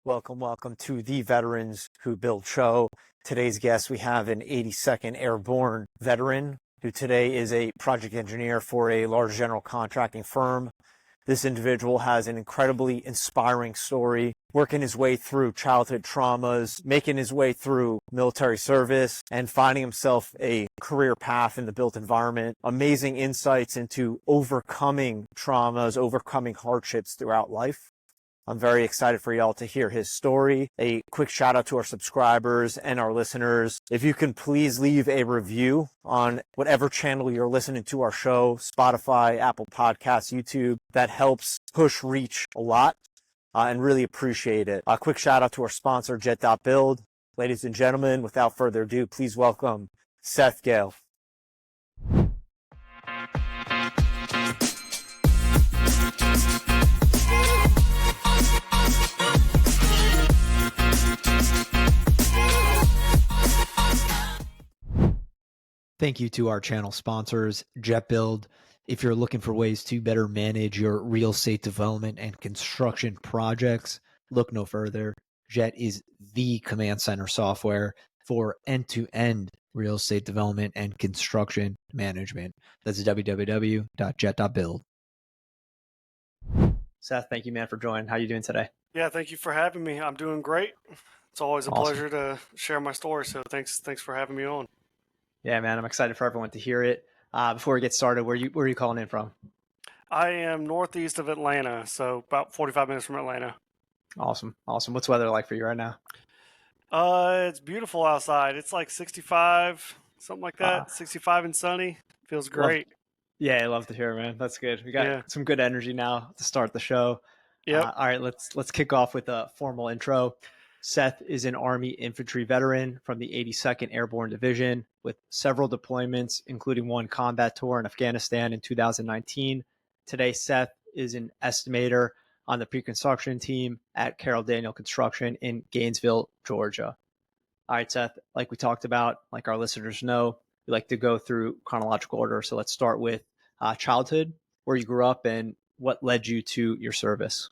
Welcome to the Veterans Who Build show. Today's guest, we have an 82nd Airborne Veteran who today is a project engineer for a large general contracting firm. This individual has an incredibly inspiring story, working his way through childhood traumas, making his way through military service, and finding himself a career path in the built environment. Amazing insights into overcoming traumas, overcoming hardships throughout life. I'm very excited for y'all to hear his story. A quick shout out to our subscribers and our listeners. If you can please leave a review on whatever channel you're listening to our show, Spotify, Apple Podcasts, YouTube, that helps push reach a lot and really appreciate it. A quick shout out to our sponsor, Jet.Build. Ladies and gentlemen, without further ado, please welcome Seth Gehle. Thank you to our channel sponsors, Jet.Build. If you're looking for ways to better manage your real estate development and construction projects, look no further. Jet is the command center software for end-to-end real estate development and construction management. That's www.jet.build. Seth, thank you, man, for joining. How are you doing today? Yeah, thank you for having me. I'm doing great. It's always a pleasure to share my story. So thanks for having me on. Yeah, man, I'm excited for everyone to hear it. Before we get started, where are you calling in from? I am northeast of Atlanta, so about 45 minutes from Atlanta. Awesome. What's the weather like for you right now? It's beautiful outside. It's like 65, something like that. 65 and sunny. Feels great. I love to hear it, man. That's good. We got some good energy now to start the show. Yep. All right, let's kick off with a formal intro. Seth is an Army infantry veteran from the 82nd Airborne Division with several deployments, including one combat tour in Afghanistan in 2019. Today, Seth is an estimator on the pre-construction team at Carroll Daniel Construction in Gainesville, Georgia. All right, Seth, like we talked about, like our listeners know, we like to go through chronological order. So let's start with childhood, where you grew up and what led you to your service.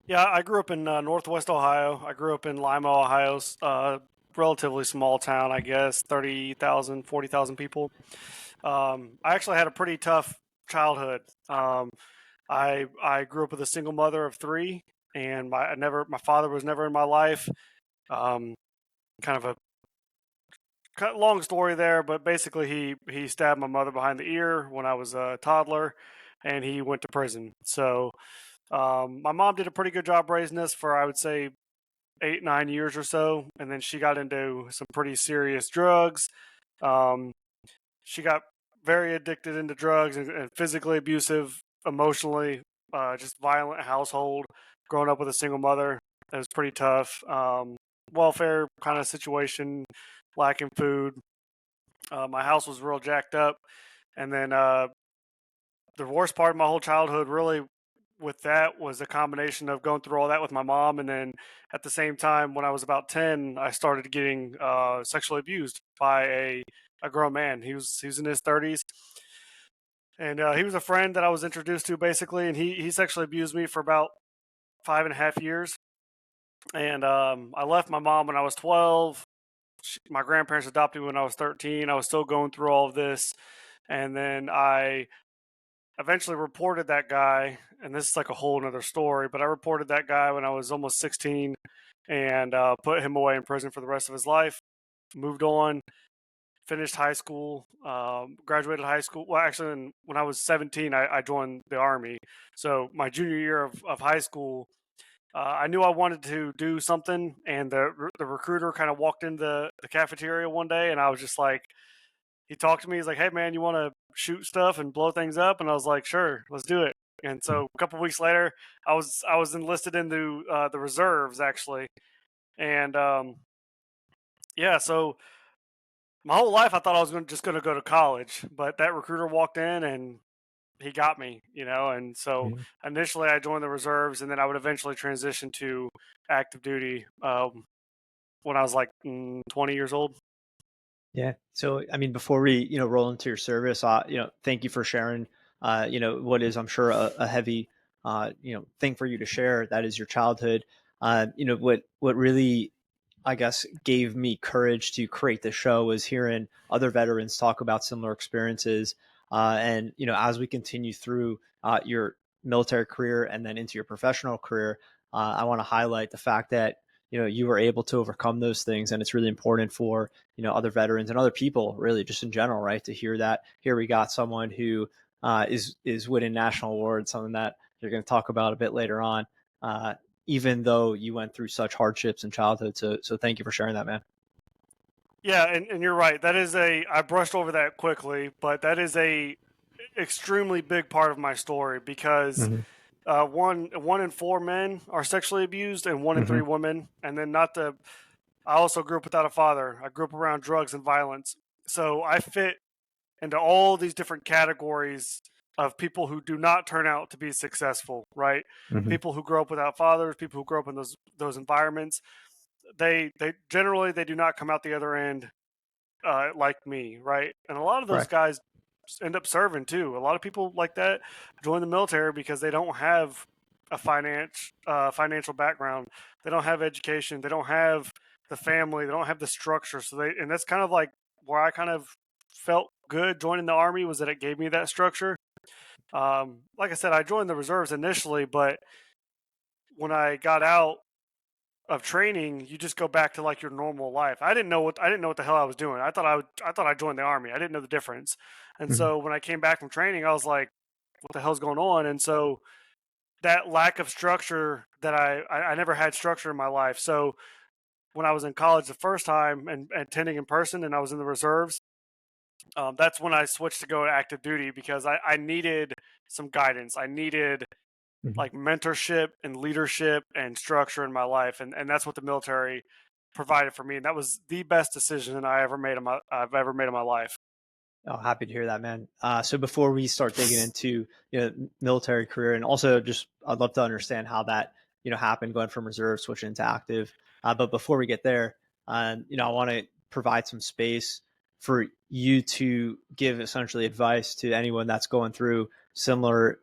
Yeah, I grew up in Northwest Ohio. I grew up in Lima, Ohio, relatively small town, I guess, 30,000, 40,000 people. I actually had a pretty tough childhood. I grew up with a single mother of three, and my father was never in my life. Kind of a long story there, but basically he stabbed my mother behind the ear when I was a toddler, and he went to prison. So my mom did a pretty good job raising us for, I would say, 8-9 years or so, and then she got into some pretty serious drugs. She got very addicted into drugs and physically abusive, emotionally, just violent household. Growing up with a single mother, it was pretty tough. Welfare kind of situation, lacking food. My house was real jacked up, and then the worst part of my whole childhood really with that was a combination of going through all that with my mom, and then at the same time, when I was about 10, I started getting sexually abused by a grown man. He was in his 30s, and he was a friend that I was introduced to basically, and he sexually abused me for about 5.5 years. And I left my mom when I was 12. My grandparents adopted me when I was 13. I was still going through all of this, and then I eventually reported that guy, and this is like a whole nother story, but I reported that guy when I was almost 16 and put him away in prison for the rest of his life. Moved on, finished high school, graduated high school. Well, actually, when I was 17, I joined the Army. So my junior year of high school, I knew I wanted to do something, and the recruiter kind of walked into the cafeteria one day, and I was just like, he talked to me. He's like, "Hey, man, you want to shoot stuff and blow things up?" And I was like, "Sure, let's do it." And so a couple of weeks later, I was enlisted into the reserves actually, and so my whole life I thought I was just going to go to college, but that recruiter walked in and he got me, and so initially I joined the reserves, and then I would eventually transition to active duty when I was like 20 years old. Yeah. So, I mean, before we, roll into your service, thank you for sharing, what is, I'm sure, a heavy, thing for you to share. That is your childhood. What really, I guess, gave me courage to create the show was hearing other veterans talk about similar experiences. And as we continue through your military career and then into your professional career, I want to highlight the fact that you were able to overcome those things, and it's really important for other veterans and other people, really, just in general, right, to hear that. Here we got someone who is winning national awards, something that you're going to talk about a bit later on. Even though you went through such hardships in childhood. So thank you for sharing that, man. Yeah, and you're right. That is I brushed over that quickly, but that is a extremely big part of my story because one in four men are sexually abused and one in three women. And then I also grew up without a father. I grew up around drugs and violence. So I fit into all these different categories of people who do not turn out to be successful, right? People who grow up without fathers, people who grow up in those environments. They generally they do not come out the other end like me, right? And a lot of those Correct. guys end up serving too. A lot of people like that join the military because they don't have a financial background. They don't have education. They don't have the family. They don't have the structure. And that's kind of like where I kind of felt good joining the Army, was that it gave me that structure. Like I said, I joined the reserves initially, but when I got out of training, you just go back to like your normal life. I didn't know what the hell I was doing. I thought I joined the Army. I didn't know the difference. And so when I came back from training, I was like, what the hell's going on? And so that lack of structure, that I never had structure in my life. So when I was in college the first time and attending in person, and I was in the reserves, that's when I switched to go to active duty, because I needed some guidance. I needed like mentorship and leadership and structure in my life, and that's what the military provided for me, and that was the best decision I've ever made in my life. Oh, happy to hear that, man. So before we start digging into military career, and also just I'd love to understand how that happened, going from reserve switching into active. But before we get there, I want to provide some space for you to give essentially advice to anyone that's going through similar,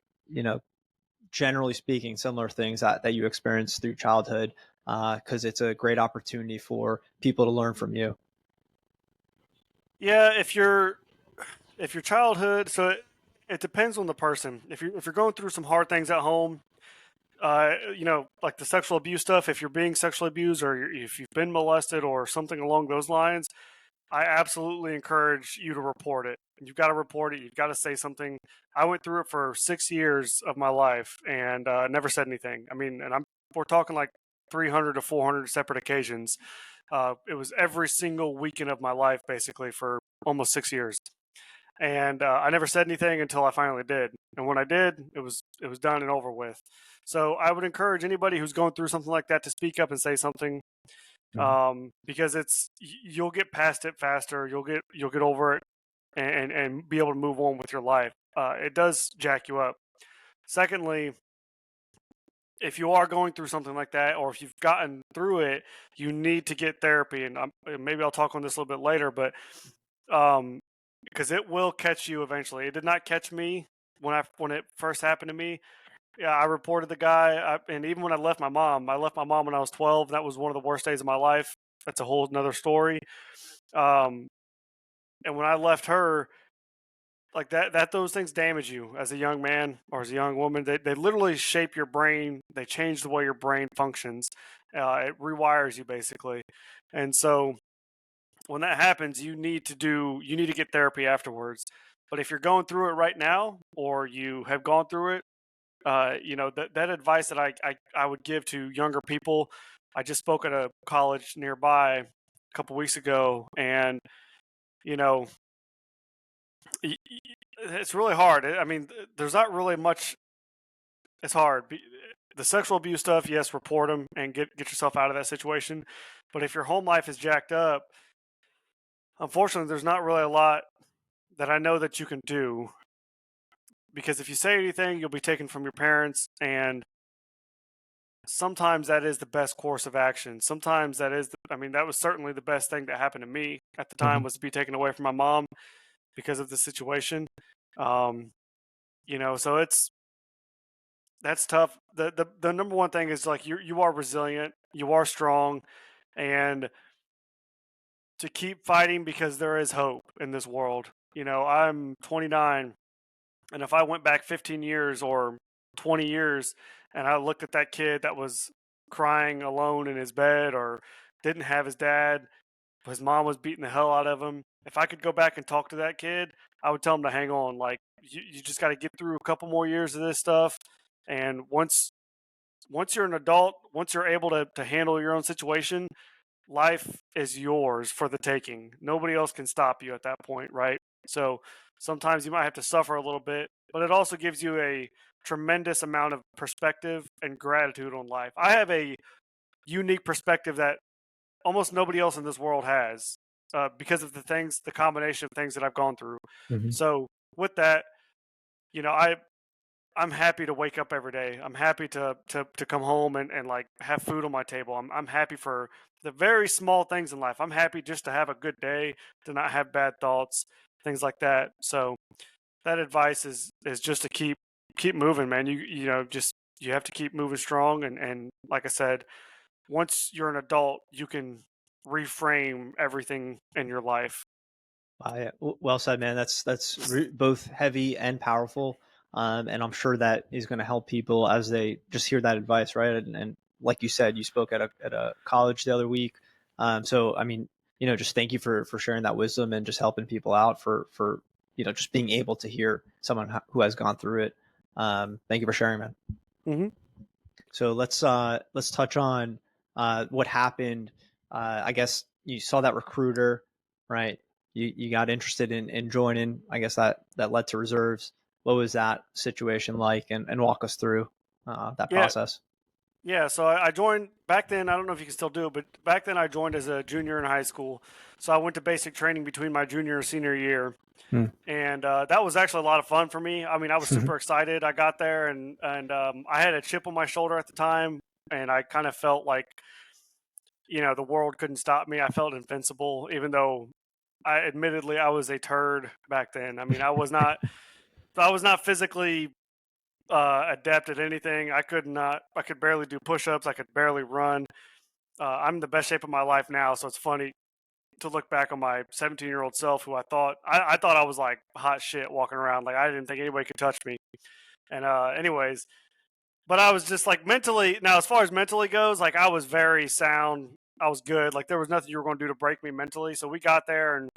generally speaking, similar things that you experienced through childhood, because it's a great opportunity for people to learn from you. Yeah, if your childhood, so it depends on the person. If you're going through some hard things at home, like the sexual abuse stuff, if you're being sexually abused, or if you've been molested or something along those lines, I absolutely encourage you to report it. You've got to report it. You've got to say something. I went through it for 6 years of my life and never said anything. I mean, and we're talking like 300 to 400 separate occasions. It was every single weekend of my life, basically, for almost 6 years. And I never said anything until I finally did. And when I did, it was done and over with. So I would encourage anybody who's going through something like that to speak up and say something, because you'll get past it faster. You'll get over it and be able to move on with your life. It does jack you up. Secondly, if you are going through something like that, or if you've gotten through it, you need to get therapy. And maybe I'll talk on this a little bit later, but because it will catch you eventually. It did not catch me when it first happened to me. Yeah, I reported the guy, and even when I left my mom when I was 12. That was one of the worst days of my life. That's a whole another story. And when I left her, like that those things damage you as a young man or as a young woman. They literally shape your brain. They change the way your brain functions. It rewires you, basically. And so when that happens, you need to get therapy afterwards. But if you're going through it right now, or you have gone through it, that advice that I would give to younger people. I just spoke at a college nearby a couple weeks ago, and it's really hard. I mean, there's not really much. It's hard. The sexual abuse stuff, yes, report them and get yourself out of that situation. But if your home life is jacked up, unfortunately, there's not really a lot that I know that you can do, because if you say anything, you'll be taken from your parents, and sometimes that is the best course of action. Sometimes that was certainly the best thing that happened to me at the time, was to be taken away from my mom because of the situation. So That's tough. The number one thing is like you are resilient, you are strong, and to keep fighting because there is hope in this world. You know, I'm 29, and if I went back 15 years or 20 years and I looked at that kid that was crying alone in his bed or didn't have his dad, his mom was beating the hell out of him. If I could go back and talk to that kid, I would tell him to hang on. Like you just got to get through a couple more years of this stuff, and once you're an adult, once you're able to handle your own situation, life is yours for the taking. Nobody else can stop you at that point, right? So sometimes you might have to suffer a little bit, but it also gives you a tremendous amount of perspective and gratitude on life. I have a unique perspective that almost nobody else in this world has because of the combination of things that I've gone through. Hmm. So with that, you know, I'm happy to wake up every day. I'm happy to come home and like have food on my table. I'm happy for the very small things in life. I'm happy just to have a good day, to not have bad thoughts, things like that. So that advice is just to keep moving, man. You know, just you have to keep moving strong and like I said, once you're an adult, you can reframe everything in your life. Yeah. Well said, man. Both heavy and powerful, and I'm sure that is going to help people as they just hear that advice, right? And like you said, you spoke at a college the other week, so I mean, just thank you for sharing that wisdom and just helping people out for just being able to hear someone who has gone through it. Thank you for sharing, man. Hmm. So let's touch on what happened. I guess you saw that recruiter, right? You got interested in joining. I guess that led to reserves. What was that situation like? And walk us through that Yeah, process. yeah. So I joined back then. I don't know if you can still do it, but back then I joined as a junior in high school. So I went to basic training between my junior and senior year, Hmm. and that was actually a lot of fun for me. I mean, I was super excited. I got there, and I had a chip on my shoulder at the time, and I kind of felt like the world couldn't stop me. I felt invincible, even though admittedly I was a turd back then. I mean, I was not physically adept at anything. I could barely do push-ups. I could barely run. I'm in the best shape of my life now, so it's funny to look back on my 17-year-old self, who I thought I was like hot shit walking around. Like I didn't think anybody could touch me. And anyways, but I was just like mentally. Now, as far as mentally goes, like I was very sound. I was good. Like there was nothing you were going to do to break me mentally. So we got there, and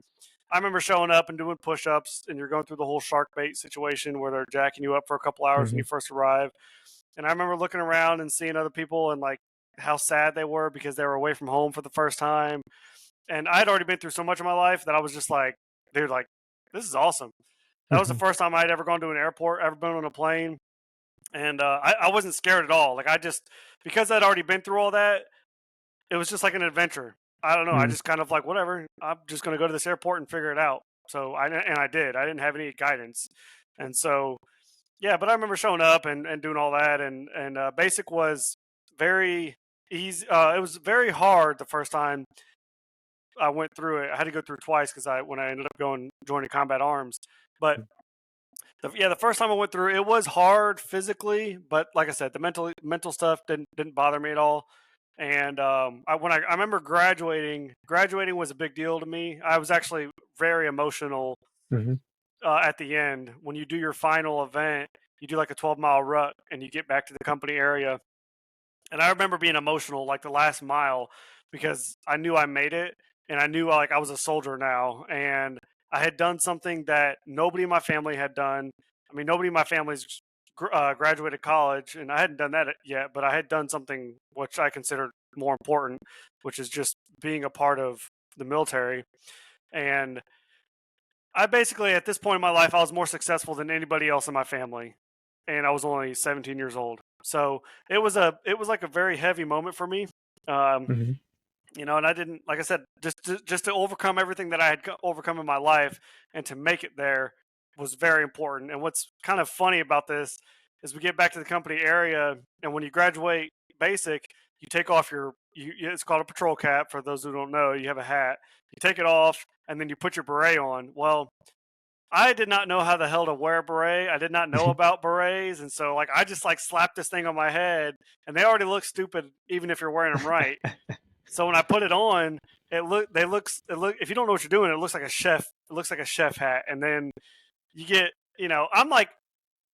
I remember showing up and doing push-ups, and you're going through the whole shark bait situation where they're jacking you up for a couple hours when Hmm. you first arrive. And I remember looking around and seeing other people and like how sad they were because they were away from home for the first time. And I had already been through so much in my life that I was just like, dude, like this is awesome. That was the Hmm. first time I'd ever gone to an airport, ever been on a plane, and I wasn't scared at all. Like I just because I'd already been through all that, it was just like an adventure. I don't know. I Hmm. just kind of like whatever. I'm just going to go to this airport and figure it out. So I did. I didn't have any guidance, and so yeah. But I remember showing up and doing all that, and basic was very easy. It was very hard the first time I went through it. I had to go through twice because when I ended up joining combat arms, but the first time I went through, it was hard physically, but like I said, the mental stuff didn't bother me at all. And I remember graduating. Graduating was a big deal to me. I was actually very emotional Hmm. at the end when you do your final event. You do like a 12-mile rut, and you get back to the company area. And I remember being emotional like the last mile because I knew I made it, and I knew like I was a soldier now, and I had done something that nobody in my family had done. I mean, nobody in my family's graduated college, and I hadn't done that yet, but I had done something which I considered more important, which is just being a part of the military. And I basically, at this point in my life, I was more successful than anybody else in my family, and I was only 17 years old. So it was like a very heavy moment for me. Um, Hmm. and I didn't, like I said, just to overcome everything that I had overcome in my life and to make it there was very important. And what's kind of funny about this is we get back to the company area, and when you graduate basic, you take off it's called a patrol cap. For those who don't know, you have a hat. You take it off, and then you put your beret on. Well, I did not know how the hell to wear a beret. I did not know about berets, and so like I just like slapped this thing on my head, and they already look stupid even if you're wearing them right. So when I put it on, it looks if you don't know what you're doing, it looks like a chef. It looks like a chef hat, and then you get, I'm like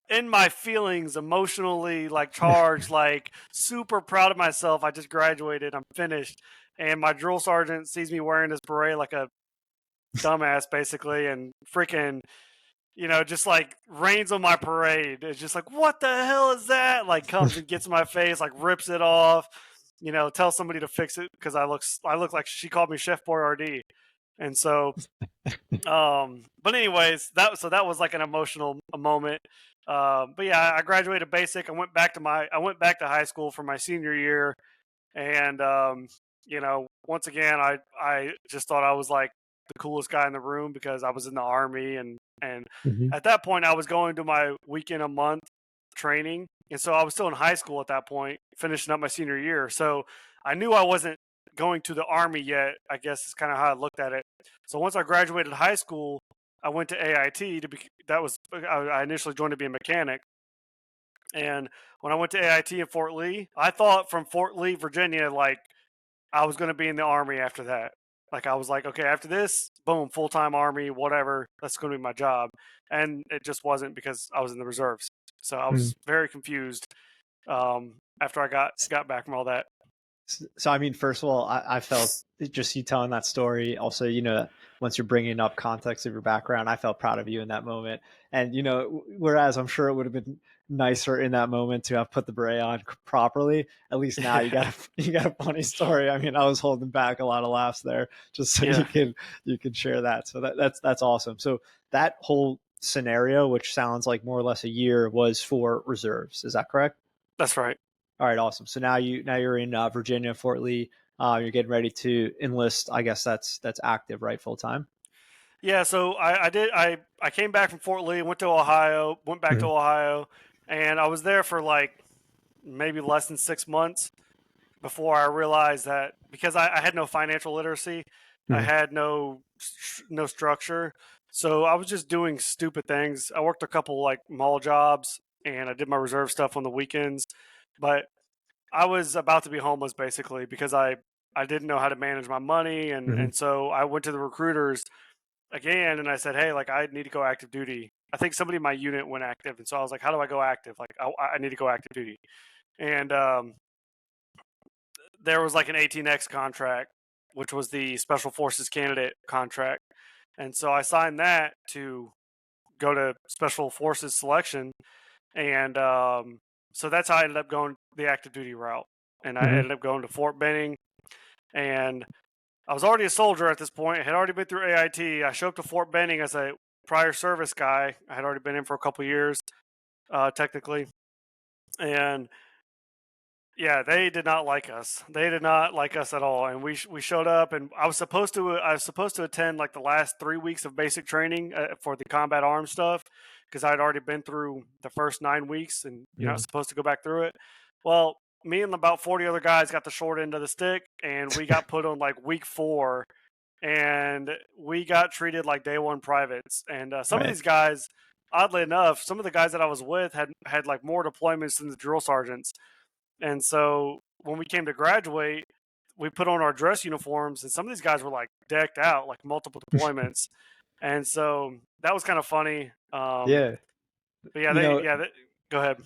in my feelings, emotionally like charged, like super proud of myself. I just graduated. I'm finished. And my drill sergeant sees me wearing this beret like a dumbass, basically, and freaking, just like rains on my parade. It's just like, what the hell is that? Like comes and gets in my face, like rips it off. Tell somebody to fix it because I look like she called me Chef Boyardee. And so, but anyways, that was like an emotional moment. But yeah, I graduated basic. I went back to high school for my senior year, and once again, I just thought I was like the coolest guy in the room because I was in the Army, and at that point I was going to my weekend a month training, and so I was still in high school at that point, finishing up my senior year. So I knew I wasn't going to the Army yet, I guess is kind of how I looked at it. So once I graduated high school, I went to AIT I initially joined to be a mechanic. And when I went to AIT in Fort Lee, I thought from Fort Lee, Virginia, like I was going to be in the Army after that. Like I was like, okay, after this, boom, full-time Army, whatever, that's going to be my job. And it just wasn't because I was in the reserves. So I was very confused after I got back from all that. So, I mean, first of all, I felt just you telling that story. Also, once you're bringing up context of your background, I felt proud of you in that moment. And, whereas I'm sure it would have been nicer in that moment to have put the beret on properly, at least now you got a funny story. I mean, I was holding back a lot of laughs there just so you can share that. So that's awesome. So that whole scenario, which sounds like more or less a year, was for reserves. Is that correct? That's right. All right, awesome. So now you're in Virginia, Fort Lee. You're getting ready to enlist. I guess that's active, right? Full time. Yeah. So I came back from Fort Lee, went to Ohio, went back to Ohio, and I was there for like maybe less than 6 months before I realized that because I had no financial literacy, I had no structure, so I was just doing stupid things. I worked a couple like mall jobs, and I did my reserve stuff on the weekends. But I was about to be homeless basically because I didn't know how to manage my money, and so I went to the recruiters again and I said, hey, like I need to go active duty. I think somebody in my unit went active, and so I was like, how do I go active? Like I need to go active duty, and there was like an 18X contract, which was the Special Forces candidate contract, and so I signed that to go to Special Forces selection, and so that's how I ended up going the active duty route. And I ended up going to Fort Benning, and I was already a soldier at this point. I had already been through AIT. I showed up to Fort Benning as a prior service guy. I had already been in for a couple years, technically. And yeah, they did not like us. They did not like us at all. And we showed up, and I was supposed to attend like the last 3 weeks of basic training for the combat arms stuff because I had already been through the first 9 weeks, and I was supposed to go back through it. Well, me and about 40 other guys got the short end of the stick, and we got put on like week 4, and we got treated like day one privates. And some of these guys, oddly enough, some of the guys that I was with had like more deployments than the drill sergeants. And so when we came to graduate, we put on our dress uniforms, and some of these guys were like decked out, like multiple deployments. And so that was kind of funny. Yeah. But yeah, go ahead.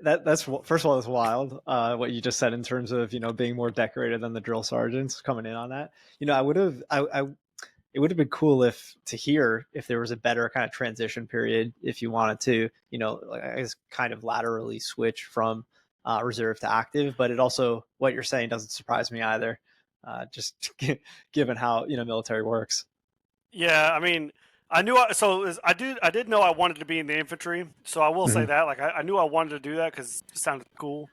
That's first of all, that's wild. What you just said in terms of being more decorated than the drill sergeants coming in on that. I would have. It would have been cool to hear if there was a better kind of transition period if you wanted to, like I guess kind of laterally switch from reserve to active. But it also, what you're saying doesn't surprise me either. Just given how military works. Yeah, I mean, I did know I wanted to be in the infantry, so I will say that. Like, I knew I wanted to do that because it sounded cool.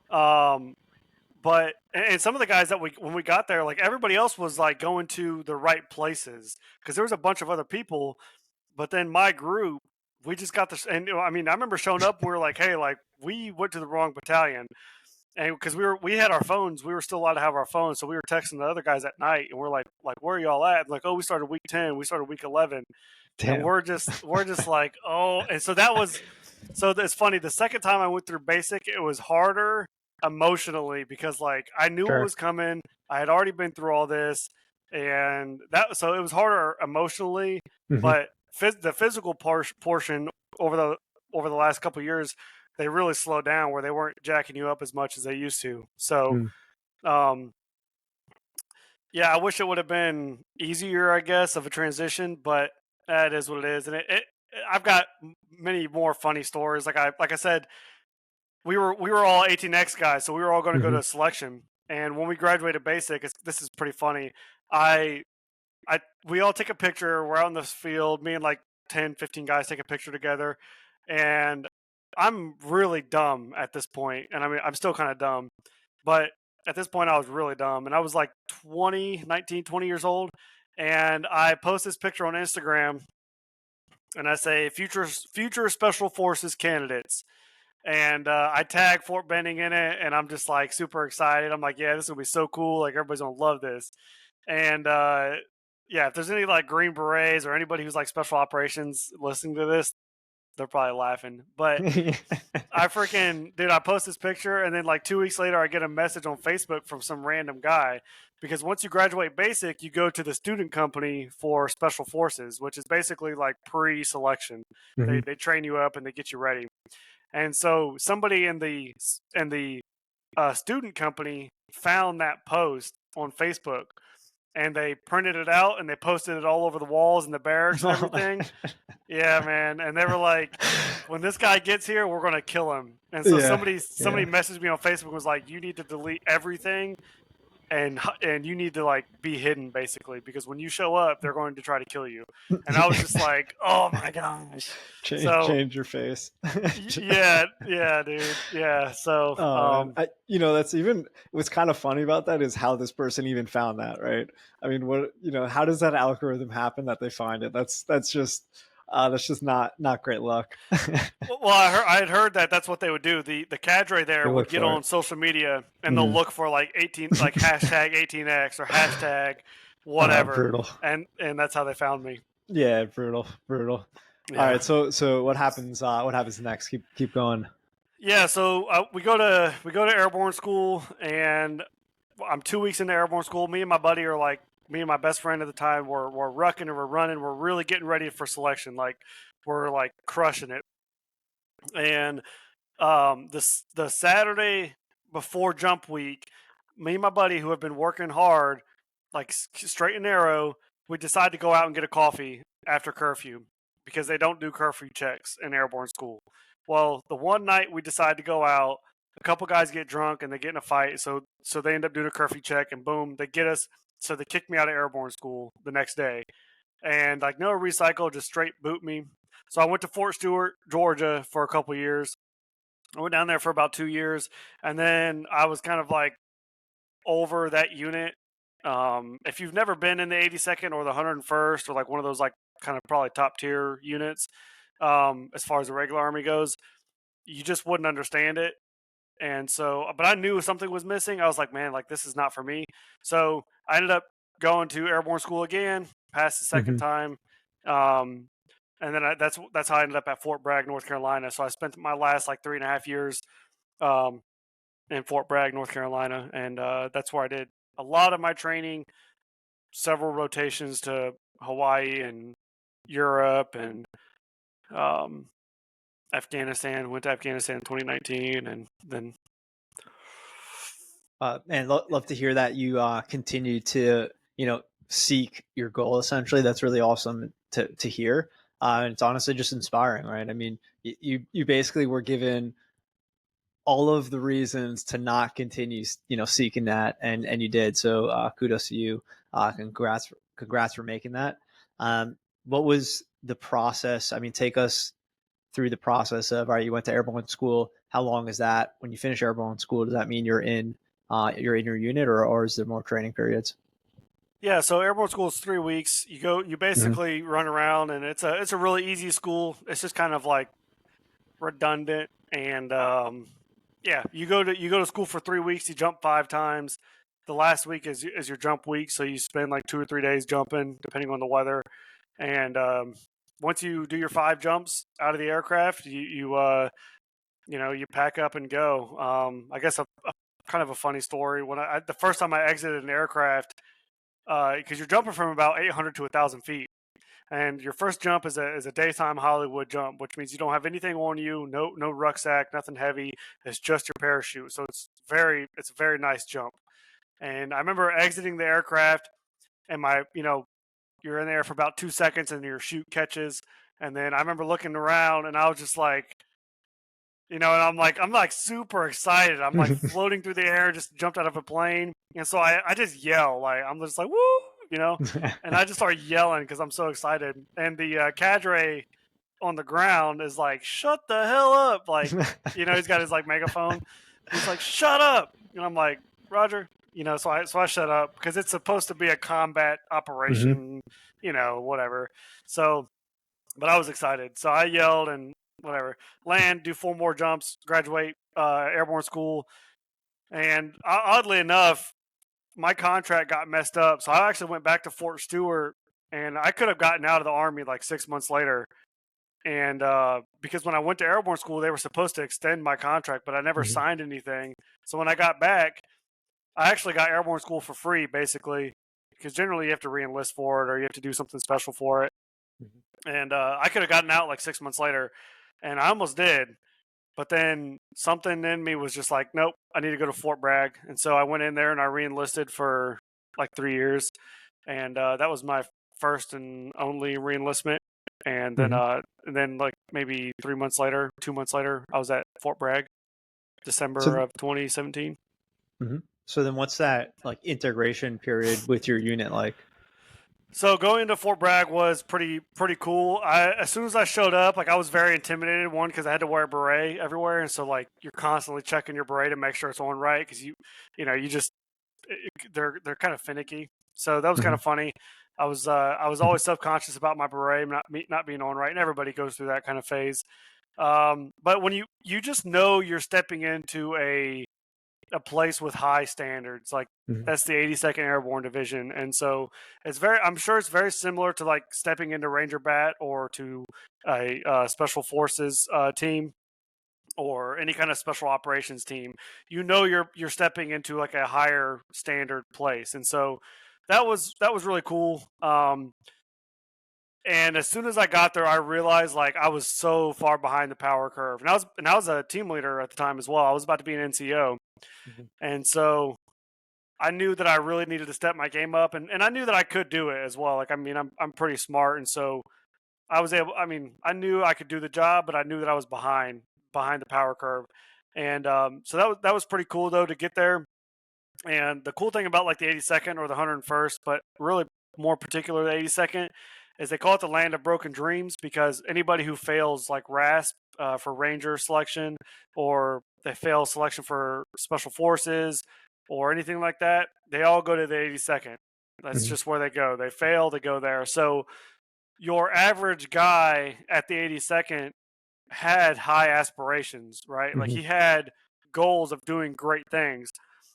But some of the guys that when we got there, like everybody else was like going to the right places because there was a bunch of other people, but then my group, we just got this. And I mean, I remember showing up, and we were like, hey, like we went to the wrong battalion. And because we had our phones, we were still allowed to have our phones, so we were texting the other guys at night, and we're like, where are y'all at? And like, oh, we started week 10, we started week 11, Damn. And we're just like, oh, and so it's funny. The second time I went through basic, it was harder emotionally because like I knew Sure. it was coming. I had already been through all this, and so it was harder emotionally. Mhm. But the physical portion over the last couple of years, they really slowed down where they weren't jacking you up as much as they used to. So, yeah, I wish it would have been easier, I guess, of a transition, but that is what it is. And I've got many more funny stories. Like I said, we were all 18X guys, so we were all going to go to a selection. And when we graduated basic, this is pretty funny. We all take a picture. We're out in this field. Me and like 10, 15 guys take a picture together. And I'm really dumb at this point. And I mean, I'm still kind of dumb. But at this point, I was really dumb. And I was like 19, 20 years old. And I post this picture on Instagram. And I say, future Special Forces candidates. And I tag Fort Benning in it. And I'm just like super excited. I'm like, yeah, this will be so cool. Like, everybody's going to love this. And yeah, if there's any like Green Berets or anybody who's like special operations listening to this, they're probably laughing. But I post this picture, and then like 2 weeks later, I get a message on Facebook from some random guy, because once you graduate basic, you go to the student company for special forces, which is basically like pre-selection. They train you up and they get you ready. And so somebody in the student company found that post on Facebook. And they printed it out and they posted it all over the walls and the barracks and everything. Yeah, man. And they were like, when this guy gets here, we're going to kill him. And so somebody messaged me on Facebook and was like, you need to delete everything and you need to like be hidden basically, because when you show up, they're going to try to kill you. And I was just like, oh my gosh. Change your face. yeah, dude. Yeah. So, that's even what's kind of funny about that is how this person even found that, right? I mean, how does that algorithm happen that they find it? That's just not great luck. Well, I had heard that's what they would do. The cadre there would get on social media and they'll look for like hashtag 18X or hashtag whatever. Brutal. And that's how they found me. Yeah, brutal. Yeah. All right, so what happens? What happens next? Keep going. Yeah, so we go to airborne school, and I'm 2 weeks into airborne school. Me and my buddy are like, me and my best friend at the time, we're rucking and we're running. We're really getting ready for selection. Like, we're like crushing it. And the Saturday before jump week, me and my buddy, who have been working hard, like straight and narrow, we decide to go out and get a coffee after curfew, because they don't do curfew checks in airborne school. Well, the one night we decide to go out, a couple guys get drunk and they get in a fight. So they end up doing a curfew check, and boom, they get us. So they kicked me out of airborne school the next day, and like no recycle, just straight boot me. So I went to Fort Stewart, Georgia for a couple years. I went down there for about 2 years, and then I was kind of like over that unit. If you've never been in the 82nd or the 101st or like one of those like kind of probably top tier units, as far as the regular Army goes, you just wouldn't understand it. And so, but I knew something was missing. I was like, man, like this is not for me. So I ended up going to airborne school again, passed the second time. And then that's how I ended up at Fort Bragg, North Carolina. So I spent my last like 3.5 years in Fort Bragg, North Carolina. And that's where I did a lot of my training, several rotations to Hawaii and Europe and Afghanistan. Went to Afghanistan in 2019, and then and love to hear that you continue to seek your goal. Essentially, that's really awesome to hear. And it's honestly just inspiring, right? I mean, you basically were given all of the reasons to not continue seeking that, and you did. So kudos to you. Congrats for making that. What was the process? I mean, take us through the process of, all right, you went to airborne school. How long is that? When you finish airborne school, does that mean you're in your unit, or is there more training periods? Yeah, so airborne school is 3 weeks. You basically run around, and it's a really easy school. It's just kind of like redundant, and yeah, you go to school for 3 weeks. You jump 5 times. The last week is your jump week, so you spend like 2 or 3 days jumping, depending on the weather, and once you do your 5 jumps out of the aircraft, you pack up and go. I guess a kind of a funny story. When the first time I exited an aircraft, because you're jumping from about 800 to 1,000 feet, and your first jump is a daytime Hollywood jump, which means you don't have anything on you, no rucksack, nothing heavy. It's just your parachute. So it's a very nice jump. And I remember exiting the aircraft, and you're in there for about 2 seconds, and your chute catches. And then I remember looking around, and I was just like, and I'm like super excited. I'm like floating through the air, just jumped out of a plane. And so I just yell, like, I'm just like, woo, and I just start yelling because I'm so excited. And the cadre on the ground is like, shut the hell up. Like, he's got his like megaphone. He's like, shut up. And I'm like, Roger, so I shut up because it's supposed to be a combat operation, whatever. So, but I was excited. So I yelled and whatever, land, do 4 more jumps, graduate airborne school. And oddly enough, my contract got messed up. So I actually went back to Fort Stewart, and I could have gotten out of the Army like 6 months later. And because when I went to airborne school, they were supposed to extend my contract, but I never signed anything. So when I got back, I actually got airborne school for free, basically, because generally you have to re-enlist for it or you have to do something special for it. And I could have gotten out like 6 months later. And I almost did, but then something in me was just like, nope, I need to go to Fort Bragg. And so I went in there and I re-enlisted for like 3 years. And that was my first and only re-enlistment. And then like maybe 2 months later, I was at Fort Bragg, December of 2017. So then what's that like integration period with your unit like? So going to Fort Bragg was pretty cool. As soon as I showed up, like I was very intimidated. One, because I had to wear a beret everywhere, and so like you're constantly checking your beret to make sure it's on right, because they're kind of finicky. So that was kind of funny. I was always self-conscious about my beret not being on right, and everybody goes through that kind of phase. But when you just know you're stepping into a place with high standards, like that's the 82nd Airborne Division, and so I'm sure it's very similar to like stepping into Ranger Bat or to a Special Forces team or any kind of special operations team. You're stepping into like a higher standard place, and so that was really cool. And as soon as I got there, I realized like I was so far behind the power curve, and I was a team leader at the time as well. I was about to be an NCO. And so I knew that I really needed to step my game up, and I knew that I could do it as well. Like, I mean, I'm pretty smart. And so I knew I could do the job, but I knew that I was behind the power curve. And so that was pretty cool though to get there. And the cool thing about like the 82nd or the 101st, but really more particular the 82nd, is they call it the land of broken dreams, because anybody who fails like RASP for Ranger selection, or they fail selection for Special Forces or anything like that, they all go to the 82nd. That's just where they go. They fail, they go there. So your average guy at the 82nd had high aspirations, right? Like he had goals of doing great things.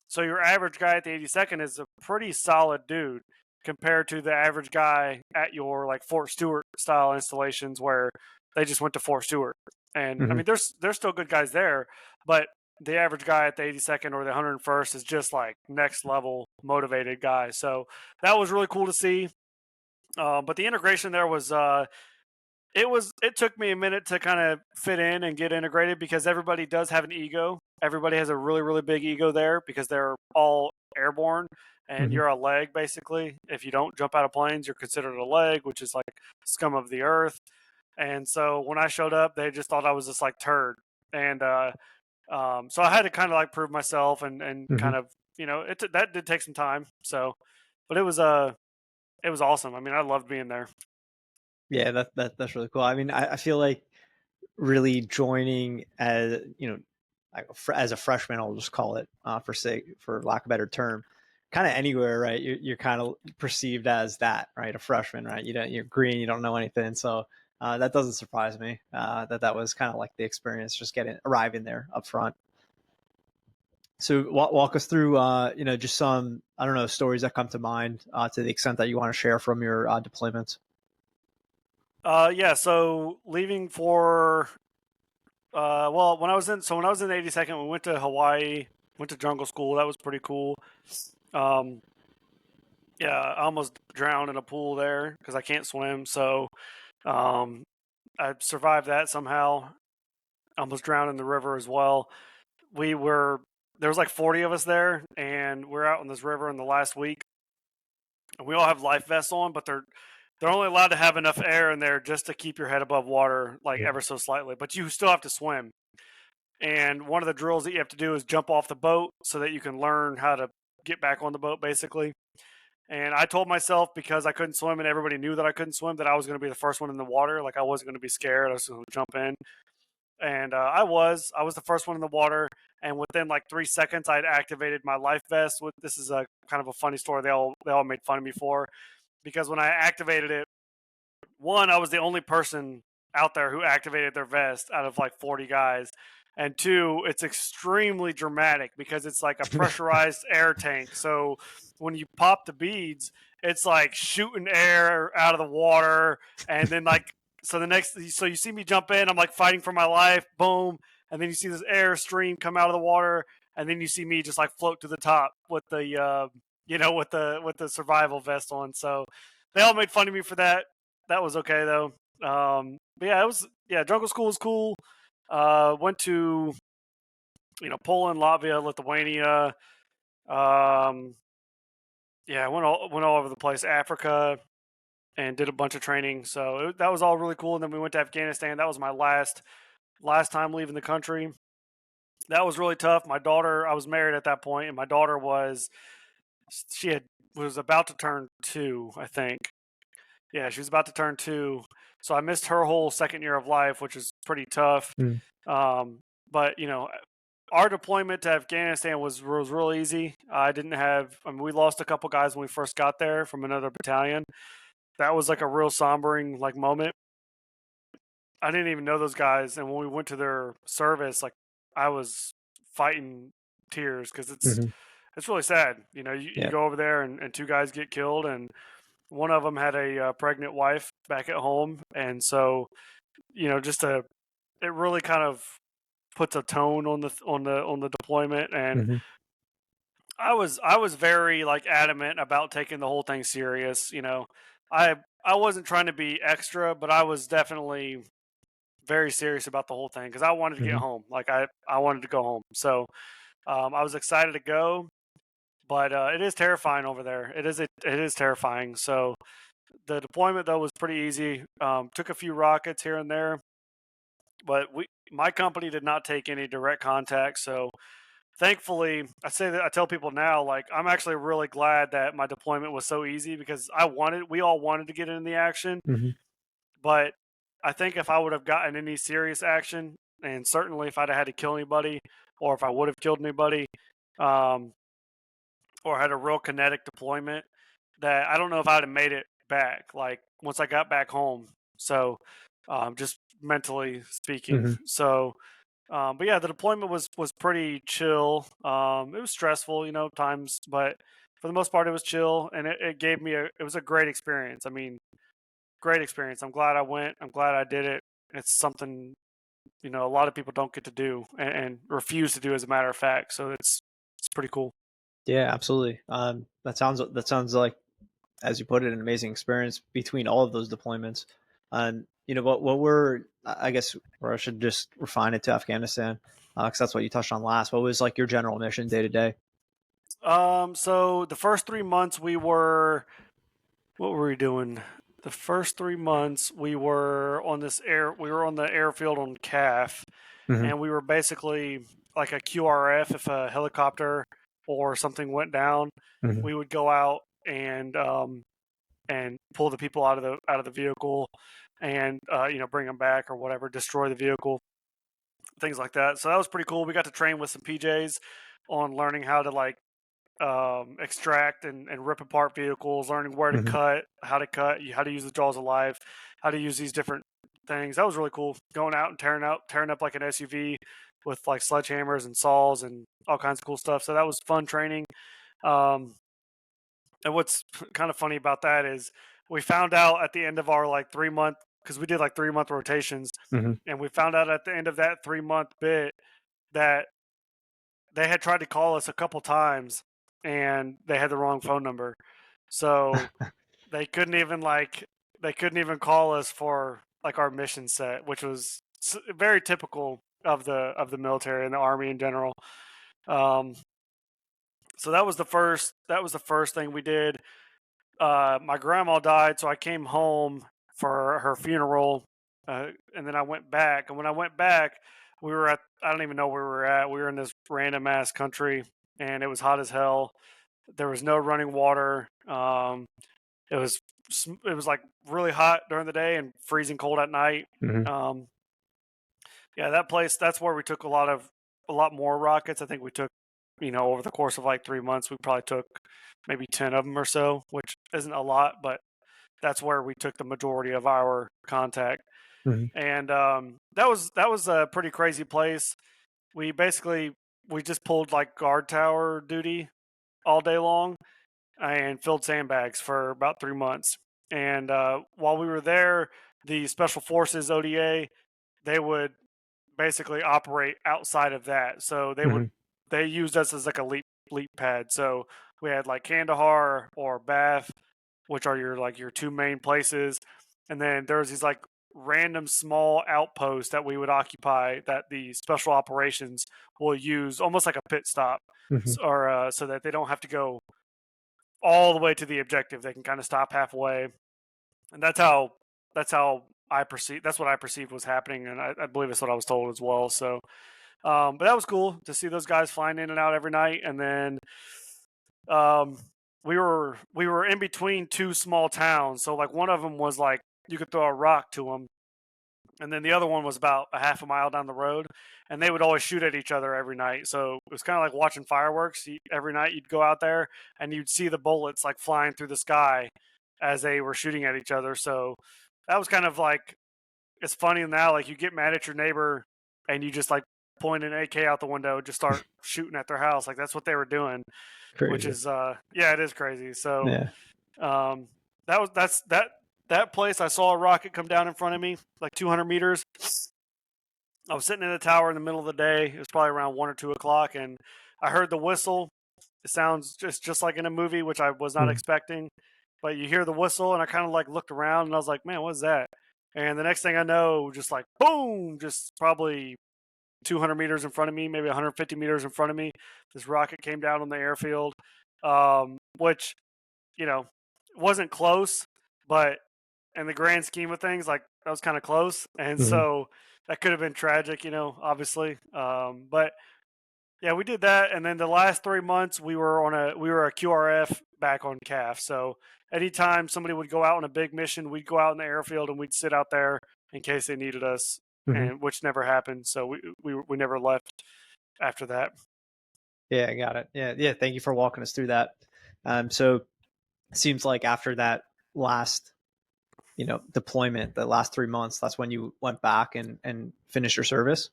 So your average guy at the 82nd is a pretty solid dude compared to the average guy at your like Fort Stewart style installations where they just went to Fort Stewart. And I mean, there's still good guys there, but the average guy at the 82nd or the 101st is just like next level motivated guy. So that was really cool to see. But the integration there was, it took me a minute to kind of fit in and get integrated, because everybody does have an ego. Everybody has a really, really big ego there because they're all airborne, and you're a leg basically. If you don't jump out of planes, you're considered a leg, which is like scum of the earth. And so when I showed up, they just thought I was this like turd. And so I had to kind of like prove myself and kind of, that did take some time. So, but it was awesome. I mean, I loved being there. Yeah, that's really cool. I mean, I feel like really joining as as a freshman, I'll just call it for lack of a better term, kind of anywhere, right? You're kind of perceived as that, right? A freshman, right? You're green, you don't know anything, so that doesn't surprise me. That was kind of like the experience, just arriving there up front. So walk us through, just some, I don't know, stories that come to mind to the extent that you want to share from your deployments. Yeah. So leaving for when I was in the 82nd, we went to Hawaii, went to jungle school. That was pretty cool. Yeah, I almost drowned in a pool there because I can't swim. So um, I survived that somehow. Almost drowned in the river as well. There was like 40 of us there, and we're out in this river in the last week. And we all have life vests on, but they're only allowed to have enough air in there just to keep your head above water, like ever so slightly. But you still have to swim. And one of the drills that you have to do is jump off the boat so that you can learn how to get back on the boat, basically. And I told myself, because I couldn't swim and everybody knew that I couldn't swim, that I was going to be the first one in the water. Like, I wasn't going to be scared. I was going to jump in. And I was the first one in the water. And within like 3 seconds, I'd activated my life vest. This is a kind of a funny story. They all made fun of me for, because when I activated it, one, I was the only person out there who activated their vest out of like 40 guys. And two, it's extremely dramatic because it's like a pressurized air tank. So when you pop the beads, it's like shooting air out of the water. And then so you see me jump in, I'm like fighting for my life, boom. And then you see this air stream come out of the water. And then you see me just like float to the top with the, with the survival vest on. So they all made fun of me for that. That was okay though. But yeah, jungle school was cool. Went to, Poland, Latvia, Lithuania. Yeah, went all over the place, Africa, and did a bunch of training. So that was all really cool. And then we went to Afghanistan. That was my last time leaving the country. That was really tough. My daughter, I was married at that point, and my daughter was about to turn 2, I think. Yeah, she was about to turn 2. So I missed her whole second year of life, which is pretty tough. But our deployment to Afghanistan was real easy. We lost a couple guys when we first got there from another battalion. That was like a real sombering like moment. I didn't even know those guys, and when we went to their service, like, I was fighting tears because it's really sad. You go over there and 2 guys get killed, and one of them had a pregnant wife back at home, and so it really kind of puts a tone on the deployment. And I was very like adamant about taking the whole thing serious. I wasn't trying to be extra, but I was definitely very serious about the whole thing because I wanted to get home. Like, I wanted to go home. So I was excited to go, but it is terrifying over there. It is terrifying. So the deployment though was pretty easy. Took a few rockets here and there, but my company did not take any direct contact. So thankfully, I tell people now, like, I'm actually really glad that my deployment was so easy because we all wanted to get in the action. But I think if I would have gotten any serious action, and certainly if I'd have had to kill anybody, or if I would have killed anybody, or had a real kinetic deployment, that I don't know if I'd have made it back, like, once I got back home. So just mentally speaking. So but yeah, the deployment was pretty chill. It was stressful, times, but for the most part it was chill, and it gave me it was a great experience. I mean, great experience. I'm glad I went. I'm glad I did it. It's something, a lot of people don't get to do and refuse to do, as a matter of fact. So it's pretty cool. Yeah, absolutely. That sounds like, as you put it, an amazing experience between all of those deployments. And what were, I guess, or I should just refine it to Afghanistan, because that's what you touched on last. What was like your general mission day to day? So the first 3 months what were we doing? The first 3 months we were on the airfield on CAF, and we were basically like a QRF. If a helicopter or something went down, we would go out and pull the people out of the vehicle and bring them back or whatever, destroy the vehicle, things like that. So that was pretty cool. We got to train with some PJs on learning how to like extract and rip apart vehicles, learning where to cut, how to use the jaws of life, how to use these different things. That was really cool. Going out and tearing up like an SUV with like sledgehammers and saws and all kinds of cool stuff. So that was fun training. And what's kind of funny about that is we found out at the end of our like 3-month because we did like 3-month rotations, Mm-hmm. and we found out at the end of that 3-month bit that they had tried to call us a couple times, and they had the wrong phone number, so they couldn't even call us for like our mission set, which was very typical of the military and the Army in general. So that was the first thing we did. My grandma died, so I came home for her funeral, and then I went back. And when I went back, we were at, I don't even know where we were at. We were in this random ass country, and it was hot as hell. There was no running water. It was like really hot during the day and freezing cold at night. Mm-hmm. Yeah, that place. That's where we took a lot more rockets. I think we took, over the course of like 3 months, we probably took maybe 10 of them or so, which isn't a lot, but that's where we took the majority of our contact. Mm-hmm. And that was a pretty crazy place. We just pulled like guard tower duty all day long and filled sandbags for about 3 months. And while we were there, the Special Forces ODA, they would basically operate outside of that. So they used us as like a leap pad. So we had like Kandahar or Bath, which are your two main places, and then there was these like random small outposts that we would occupy that the special operations will use almost like a pit stop, Mm-hmm. or so that they don't have to go all the way to the objective. They can kind of stop halfway, and that's how I perceive. That's what I perceived was happening, and I believe it's what I was told as well. So, but that was cool to see those guys flying in and out every night, and then we were in between two small towns. So like one of them was like you could throw a rock to them, and then the other one was about a half a mile down the road, and they would always shoot at each other every night. So it was kind of like watching fireworks. Every night you'd go out there and you'd see the bullets like flying through the sky as they were shooting at each other. So that was kind of like, it's funny now, like you get mad at your neighbor and you just like point an AK out the window and just start shooting at their house. Like that's what they were doing. Crazy. Which is yeah, it is crazy. So Yeah. that place, I saw a rocket come down in front of me like 200 meters. I was sitting in the tower in the middle of the day. It was probably around 1 or 2 o'clock, and I heard the whistle. It sounds just like in a movie, which I was not expecting. But you hear the whistle, and I kind of like looked around, and I was like, man, what's that? And the next thing I know, just like boom, just probably 200 meters in front of me, maybe 150 meters in front of me, this rocket came down on the airfield, which, wasn't close, but in the grand scheme of things, like that was kind of close. And so that could have been tragic, obviously. But yeah, we did that. And then the last 3 months we were a QRF back on CAF. So anytime somebody would go out on a big mission, we'd go out in the airfield and we'd sit out there in case they needed us, and which never happened. So we never left after that. Yeah, I got it. Yeah. Thank you for walking us through that. So it seems like after that last, deployment, the last 3 months, that's when you went back and finished your service.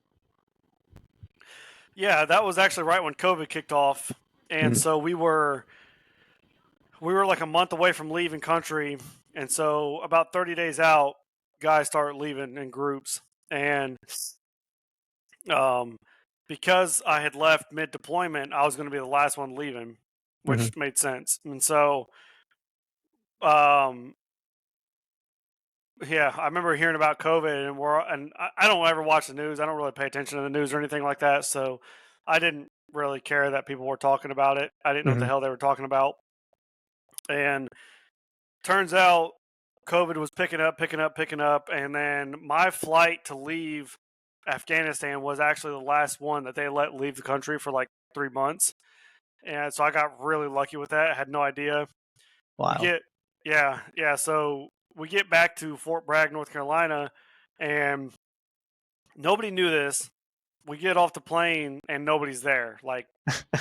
Yeah, that was actually right when COVID kicked off, and so we were like a month away from leaving country, and so about 30 days out, guys started leaving in groups, and because I had left mid-deployment, I was going to be the last one leaving, which made sense. And so, yeah, I remember hearing about COVID, and I don't ever watch the news. I don't really pay attention to the news or anything like that, so I didn't really care that people were talking about it. I didn't know what the hell they were talking about. And turns out COVID was picking up, and then my flight to leave Afghanistan was actually the last one that they let leave the country for like 3 months. And so I got really lucky with that. I had no idea. Wow. So we get back to Fort Bragg, North Carolina, and nobody knew this. We get off the plane and nobody's there. Like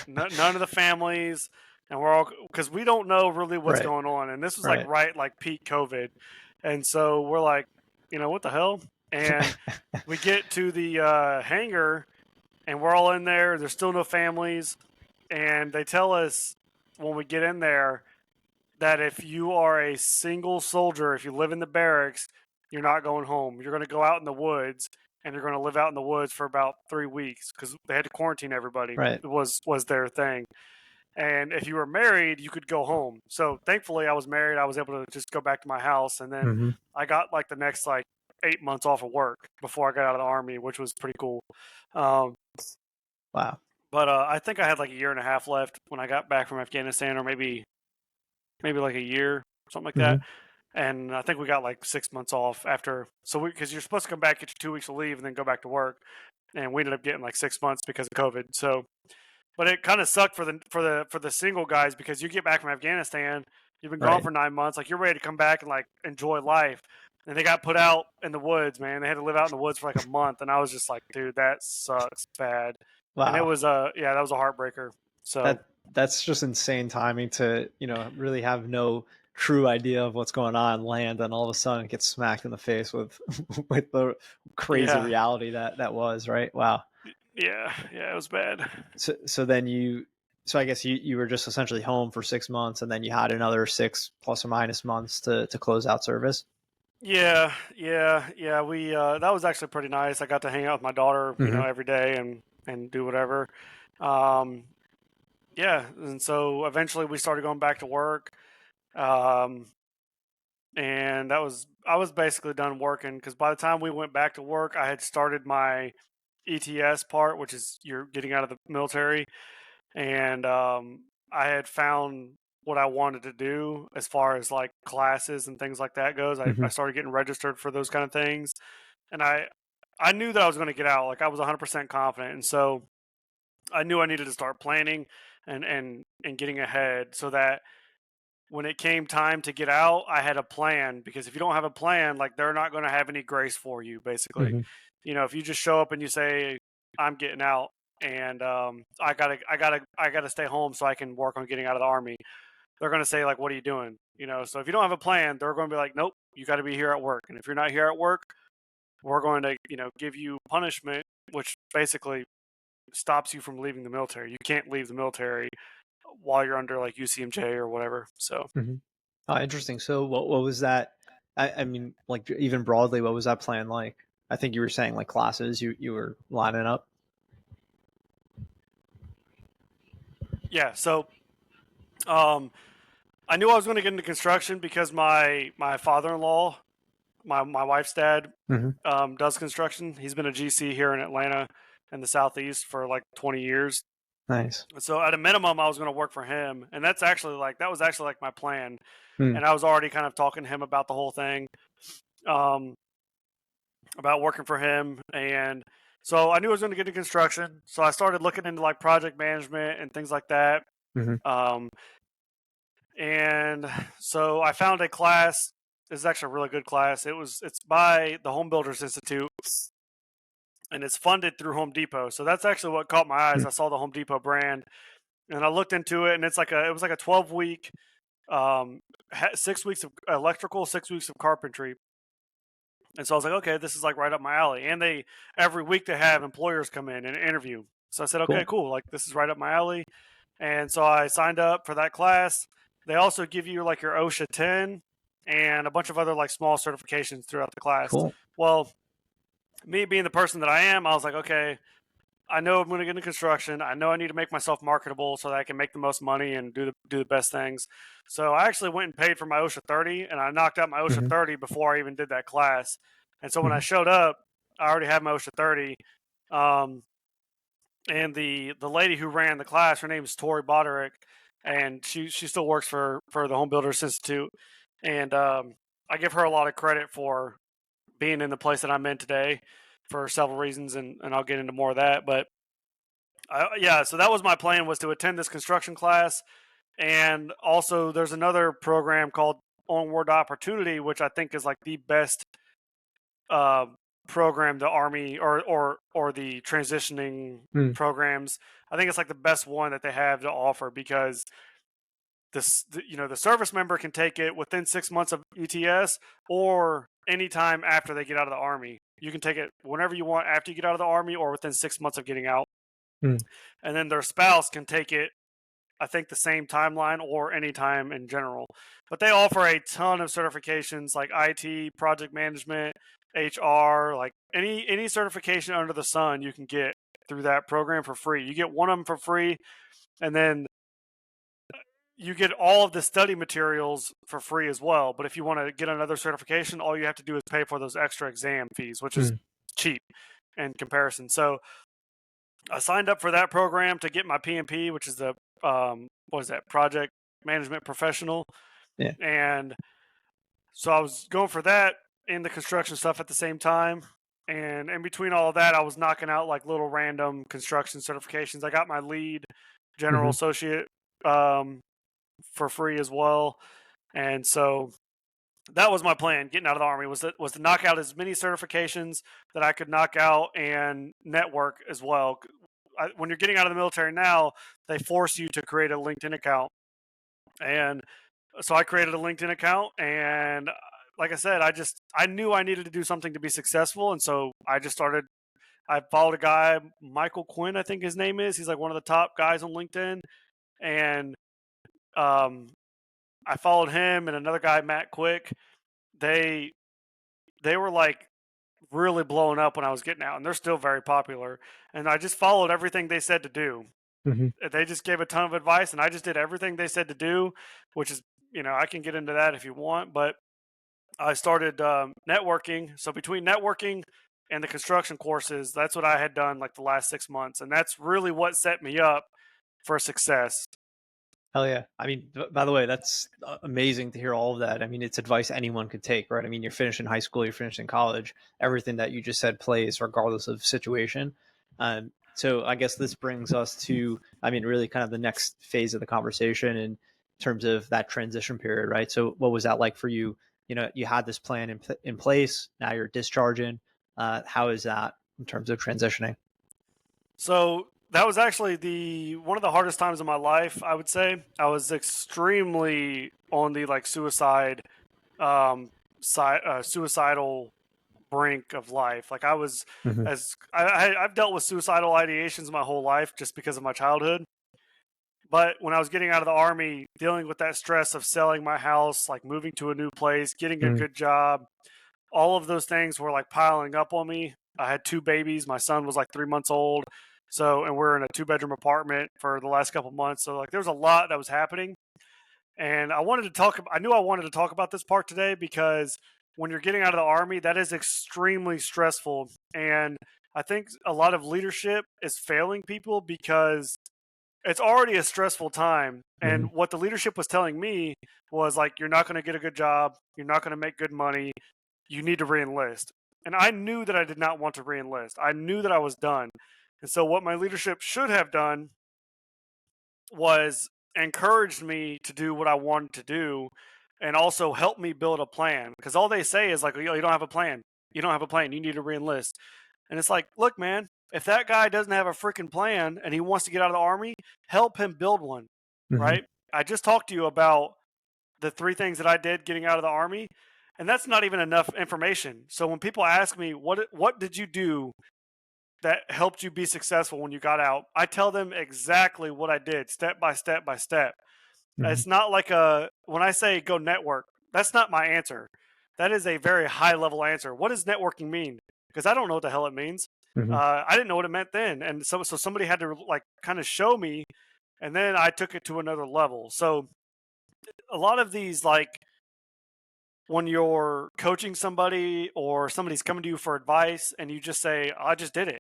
none of the families, and we're all, because we don't know really what's going on. And this was like peak COVID. And so we're like, what the hell? And we get to the hangar, and we're all in there. There's still no families. And they tell us when we get in there that if you are a single soldier, if you live in the barracks, you're not going home. You're going to go out in the woods, and you're going to live out in the woods for about 3 weeks because they had to quarantine everybody. Right. It was their thing. And if you were married, you could go home. So thankfully, I was married. I was able to just go back to my house, and then Mm-hmm. I got like the next like 8 months off of work before I got out of the Army, which was pretty cool. Um, Wow. but I think I had like a year and a half left when I got back from Afghanistan, or maybe like a year, something like that. And I think we got like 6 months off after. So because you're supposed to come back, get your 2 weeks of leave, and then go back to work. And we ended up getting like 6 months because of COVID. So, but it kind of sucked for the single guys because you get back from Afghanistan, you've been gone Right. for 9 months, like you're ready to come back and like enjoy life. And they got put out in the woods, man. They had to live out in the woods for like a month, and I was just like, dude, that sucks bad. Wow. And it was that was a heartbreaker. So that's just insane timing to, really have no true idea of what's going on, land, and all of a sudden get smacked in the face with with the crazy Yeah. reality that was, right? Wow. yeah, it was bad. So then I guess you were just essentially home for 6 months, and then you had another 6 plus or minus months to close out service. Yeah. We that was actually pretty nice. I got to hang out with my daughter, every day and do whatever. Yeah, and so eventually we started going back to work. And I was basically done working because by the time we went back to work, I had started my ETS part, which is you're getting out of the military, and I had found what I wanted to do as far as like classes and things like that goes. I started getting registered for those kind of things, and I knew that I was going to get out. Like I was 100% confident, and so I knew I needed to start planning and getting ahead so that when it came time to get out, I had a plan, because if you don't have a plan, like they're not going to have any grace for you, basically. If you just show up and you say, I'm getting out, and I gotta stay home so I can work on getting out of the Army, they're going to say like, what are you doing? So if you don't have a plan, they're going to be like, nope, you got to be here at work. And if you're not here at work, we're going to, give you punishment, which basically stops you from leaving the military. You can't leave the military while you're under like UCMJ or whatever. So Oh, interesting. So what was that? I mean, like even broadly, what was that plan like? I think you were saying like classes you were lining up. yeah, so I knew I was going to get into construction because my father-in-law, my wife's dad, does construction. He's been a GC here in Atlanta in the Southeast for like 20 years. Nice. So at a minimum, I was going to work for him, and that was actually like my plan. And I was already kind of talking to him about the whole thing, about working for him. And so I knew I was going to get into construction. So I started looking into like project management and things like that. And so I found a class. This is actually a really good class. It's by the Home Builders Institute, and it's funded through Home Depot. So that's actually what caught my eyes. I saw the Home Depot brand, and I looked into it, and it was like a 12-week, 6 weeks of electrical, 6 weeks of carpentry. And so I was like, okay, this is like right up my alley. And every week they have employers come in and interview. So I said, okay, cool. Like this is right up my alley. And so I signed up for that class. They also give you like your OSHA 10 and a bunch of other like small certifications throughout the class. Cool. Well, me being the person that I am, I was like, okay, I know I'm going to get into construction. I know I need to make myself marketable so that I can make the most money and do the best things. So I actually went and paid for my OSHA 30, and I knocked out my OSHA 30 before I even did that class. And so when I showed up, I already had my OSHA 30. And the lady who ran the class, her name is Tori Boderick, and she still works for the Home Builders Institute. And I give her a lot of credit for being in the place that I'm in today for several reasons, and I'll get into more of that. But so that was my plan, was to attend this construction class. And also there's another program called Onward Opportunity, which I think is like the best program the Army or the transitioning programs. I think it's like the best one that they have to offer, because the service member can take it within 6 months of ETS or anytime after they get out of the Army. You can take it whenever you want after you get out of the Army or within 6 months of getting out. And then their spouse can take it I think, the same timeline or any time in general. But they offer a ton of certifications like IT, project management, HR, like any certification under the sun you can get through that program for free. You get one of them for free, and then you get all of the study materials for free as well. But if you want to get another certification, all you have to do is pay for those extra exam fees, which is cheap in comparison. So I signed up for that program to get my PMP, which is the what is that, project management professional. Yeah. And so I was going for that and the construction stuff at the same time. And in between all of that, I was knocking out like little random construction certifications. I got my lead general associate for free as well. And so that was my plan getting out of the Army, was to knock out as many certifications that I could knock out and network as well. When you're getting out of the military now, they force you to create a LinkedIn account. And so I created a LinkedIn account, and like I said, I knew I needed to do something to be successful. And so I followed a guy, Michael Quinn, I think his name is. He's like one of the top guys on LinkedIn. And I followed him and another guy, Matt Quick. They were like really blowing up when I was getting out, and they're still very popular. And I just followed everything they said to do. They just gave a ton of advice, and I just did everything they said to do, which is, I can get into that if you want, but I started networking. So between networking and the construction courses, that's what I had done like the last 6 months. And that's really what set me up for success. Hell yeah. I mean, by the way, that's amazing to hear all of that. I mean, it's advice anyone could take, right? I mean, you're finished in high school, you're finished in college. Everything that you just said plays regardless of situation. So I guess this brings us to, really kind of the next phase of the conversation in terms of that transition period, right? So what was that like for you? You had this plan in place, now you're discharging. How is that in terms of transitioning? So that was actually one of the hardest times of my life, I would say. I was extremely on the like suicidal brink of life. Like I was, I've dealt with suicidal ideations my whole life just because of my childhood. But when I was getting out of the Army, dealing with that stress of selling my house, like moving to a new place, getting a good job, all of those things were like piling up on me. I had 2 babies. My son was like 3 months old. And we're in a 2-bedroom apartment for the last couple months. So like there's a lot that was happening. And I knew I wanted to talk about this part today because when you're getting out of the Army, that is extremely stressful. And I think a lot of leadership is failing people because it's already a stressful time. And what the leadership was telling me was like, you're not going to get a good job. You're not going to make good money. You need to re-enlist. And I knew that I did not want to re-enlist. I knew that I was done. And so what my leadership should have done was encouraged me to do what I wanted to do and also help me build a plan. Because all they say is like, you don't have a plan. You don't have a plan. You need to re-enlist. And it's like, look, man, if that guy doesn't have a freaking plan and he wants to get out of the Army, help him build one, right? I just talked to you about the 3 things that I did getting out of the Army, and that's not even enough information. So when people ask me, what did you do that helped you be successful when you got out, I tell them exactly what I did, step by step by step. It's not like when I say go network, that's not my answer. That is a very high level answer. What does networking mean? Because I don't know what the hell it means. I didn't know what it meant then. And so somebody had to like kind of show me, and then I took it to another level. So a lot of these, like when you're coaching somebody or somebody's coming to you for advice and you just say, I just did it.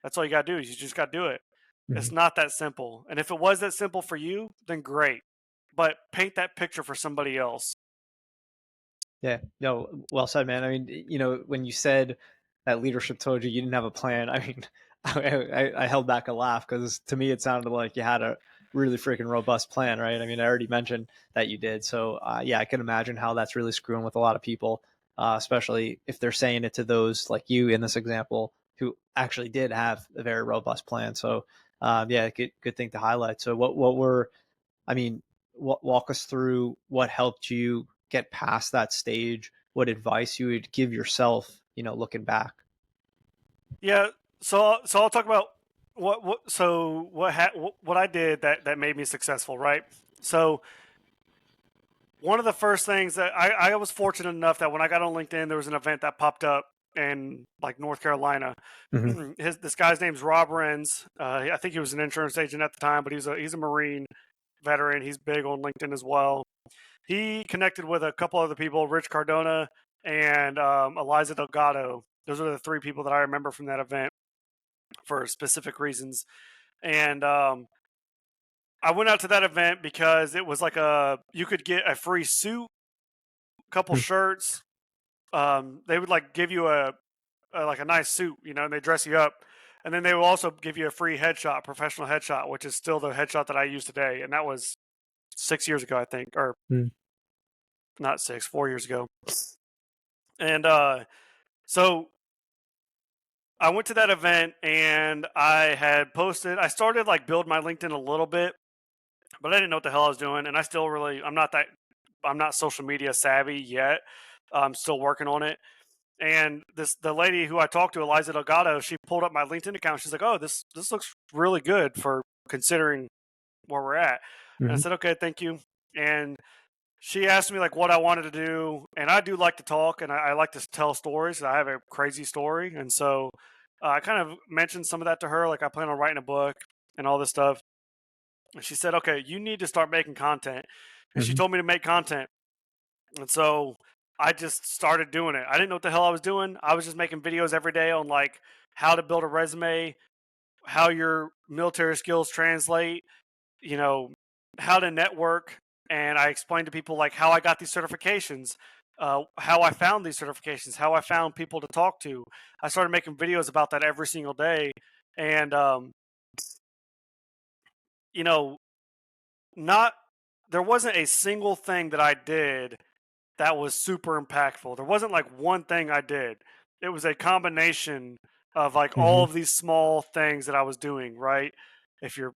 That's all you got to do. You just got to do it. It's not that simple. And if it was that simple for you, then great. But paint that picture for somebody else. Yeah, no, well said, man. I mean, when you said that leadership told you didn't have a plan, I mean, I held back a laugh because to me it sounded like you had a really freaking robust plan, right? I mean, I already mentioned that you did. So yeah, I can imagine how that's really screwing with a lot of people, especially if they're saying it to those like you in this example who actually did have a very robust plan. So yeah, good thing to highlight. So walk us through what helped you get past that stage, what advice you would give yourself, looking back. Yeah. So I'll talk about what I did that made me successful, right? So one of the first things that I was fortunate enough that when I got on LinkedIn, there was an event that popped up in like North Carolina. This guy's name's Rob Renz. I think he was an insurance agent at the time, but he's a Marine veteran. He's big on LinkedIn as well. He connected with a couple other people, Rich Cardona and Eliza Delgado. Those are the three people that I remember from that event for specific reasons. And I went out to that event because it was like you could get a free suit, a couple shirts. They would like give you a nice suit, and they dress you up. And then they will also give you a free headshot, professional headshot, which is still the headshot that I use today. And that was 6 years ago, I think, or not 6, 4 years ago. And so I went to that event and I had posted, I started like build my LinkedIn a little bit, but I didn't know what the hell I was doing. And I still I'm not social media savvy yet. I'm still working on it. And the lady who I talked to, Eliza Delgado, she pulled up my LinkedIn account. She's like, "Oh, this looks really good for considering where we're at." And I said, "Okay, thank you." And she asked me like what I wanted to do, and I do like to talk, and I like to tell stories. I have a crazy story, and so I kind of mentioned some of that to her. Like I plan on writing a book and all this stuff. And she said, "Okay, you need to start making content." And she told me to make content, and so I just started doing it. I didn't know what the hell I was doing. I was just making videos every day on like how to build a resume, how your military skills translate, how to network. And I explained to people like how I got these certifications, how I found these certifications, how I found people to talk to. I started making videos about that every single day. And, there wasn't a single thing that I did that was super impactful. There wasn't like one thing I did. It was a combination of like all of these small things that I was doing, right? If you're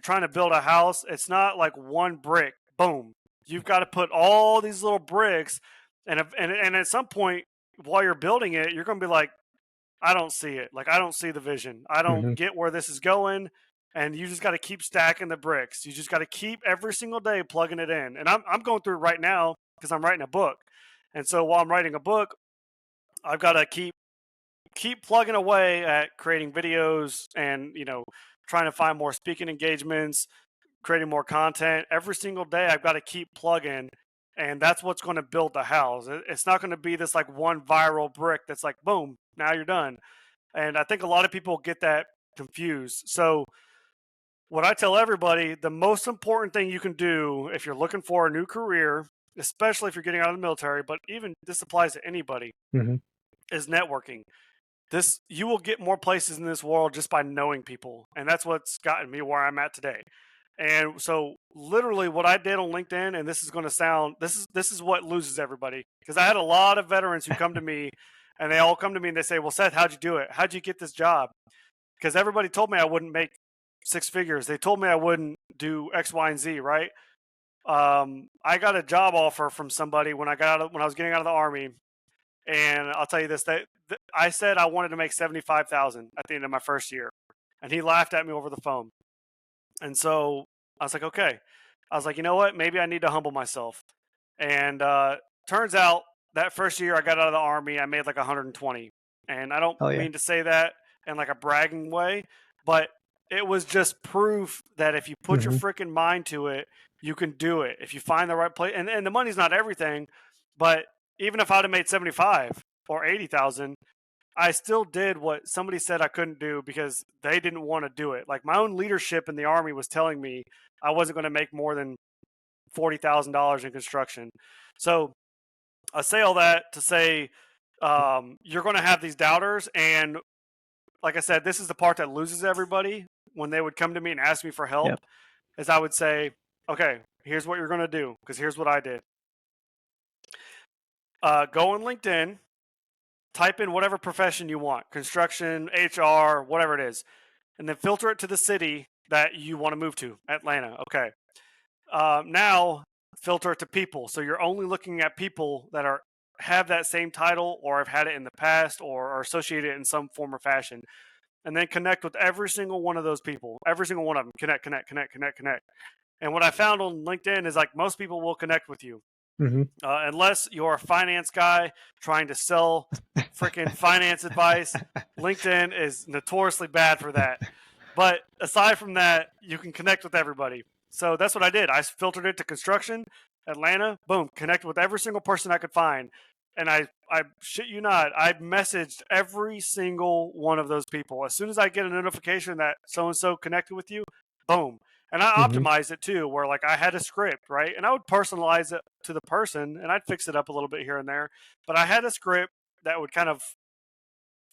trying to build a house, it's not like one brick, boom. You've got to put all these little bricks and at some point while you're building it, you're going to be like, I don't see it. Like I don't see the vision. I don't get where this is going. And you just got to keep stacking the bricks. You just got to keep every single day plugging it in. And I'm going through it right now because I'm writing a book. And so while I'm writing a book, I've got to keep plugging away at creating videos and, trying to find more speaking engagements, creating more content. Every single day I've got to keep plugging, and that's what's going to build the house. It's not going to be this like one viral brick that's like boom, now you're done. And I think a lot of people get that confused. So what I tell everybody, the most important thing you can do if you're looking for a new career, especially if you're getting out of the military, but even this applies to anybody, is networking. You will get more places in this world just by knowing people, and that's what's gotten me where I'm at today. And so literally what I did on LinkedIn, and this is going to sound, this is what loses everybody, because I had a lot of veterans who come to me and they all come to me and they say, "Well, Seth, how'd you do it? How'd you get this job?" Because everybody told me I wouldn't make 6 figures. They told me I wouldn't do X, Y, and Z, right? I got a job offer from somebody when I was getting out of the Army. And I'll tell you this, I said I wanted to make $75,000 at the end of my first year. And he laughed at me over the phone. And so I was like, okay. I was like, you know what? Maybe I need to humble myself. And turns out that first year I got out of the Army, I made like 120. And I don't mean to say that in like a bragging way, but it was just proof that if you put your freaking mind to it, you can do it. If you find the right place, and the money's not everything, but even if I'd have made 75 or 80,000, I still did what somebody said I couldn't do because they didn't want to do it. Like my own leadership in the Army was telling me I wasn't going to make more than $40,000 in construction. So I say all that to say you're going to have these doubters. And like I said, this is the part that loses everybody when they would come to me and ask me for help, is I would say, okay, here's what you're going to do, because here's what I did. Go on LinkedIn, type in whatever profession you want, construction, HR, whatever it is, and then filter it to the city that you want to move to, Atlanta. Okay. Now filter it to people. So you're only looking at people that have that same title or have had it in the past or are associated in some form or fashion. and then connect with every single one of those people. Every single one of them. Connect. And what I found on LinkedIn is like most people will connect with you. Unless you're a finance guy trying to sell freaking finance advice. LinkedIn is notoriously bad for that. But aside from that, you can connect with everybody. So that's what I did. I filtered it to construction, Atlanta, boom, connected with every single person I could find. And I shit you not, I messaged every single one of those people. As soon as I get a notification that so-and-so connected with you, boom. And I optimized it too, where like I had a script, right? And I would personalize it to the person and I'd fix it up a little bit here and there. But I had a script that would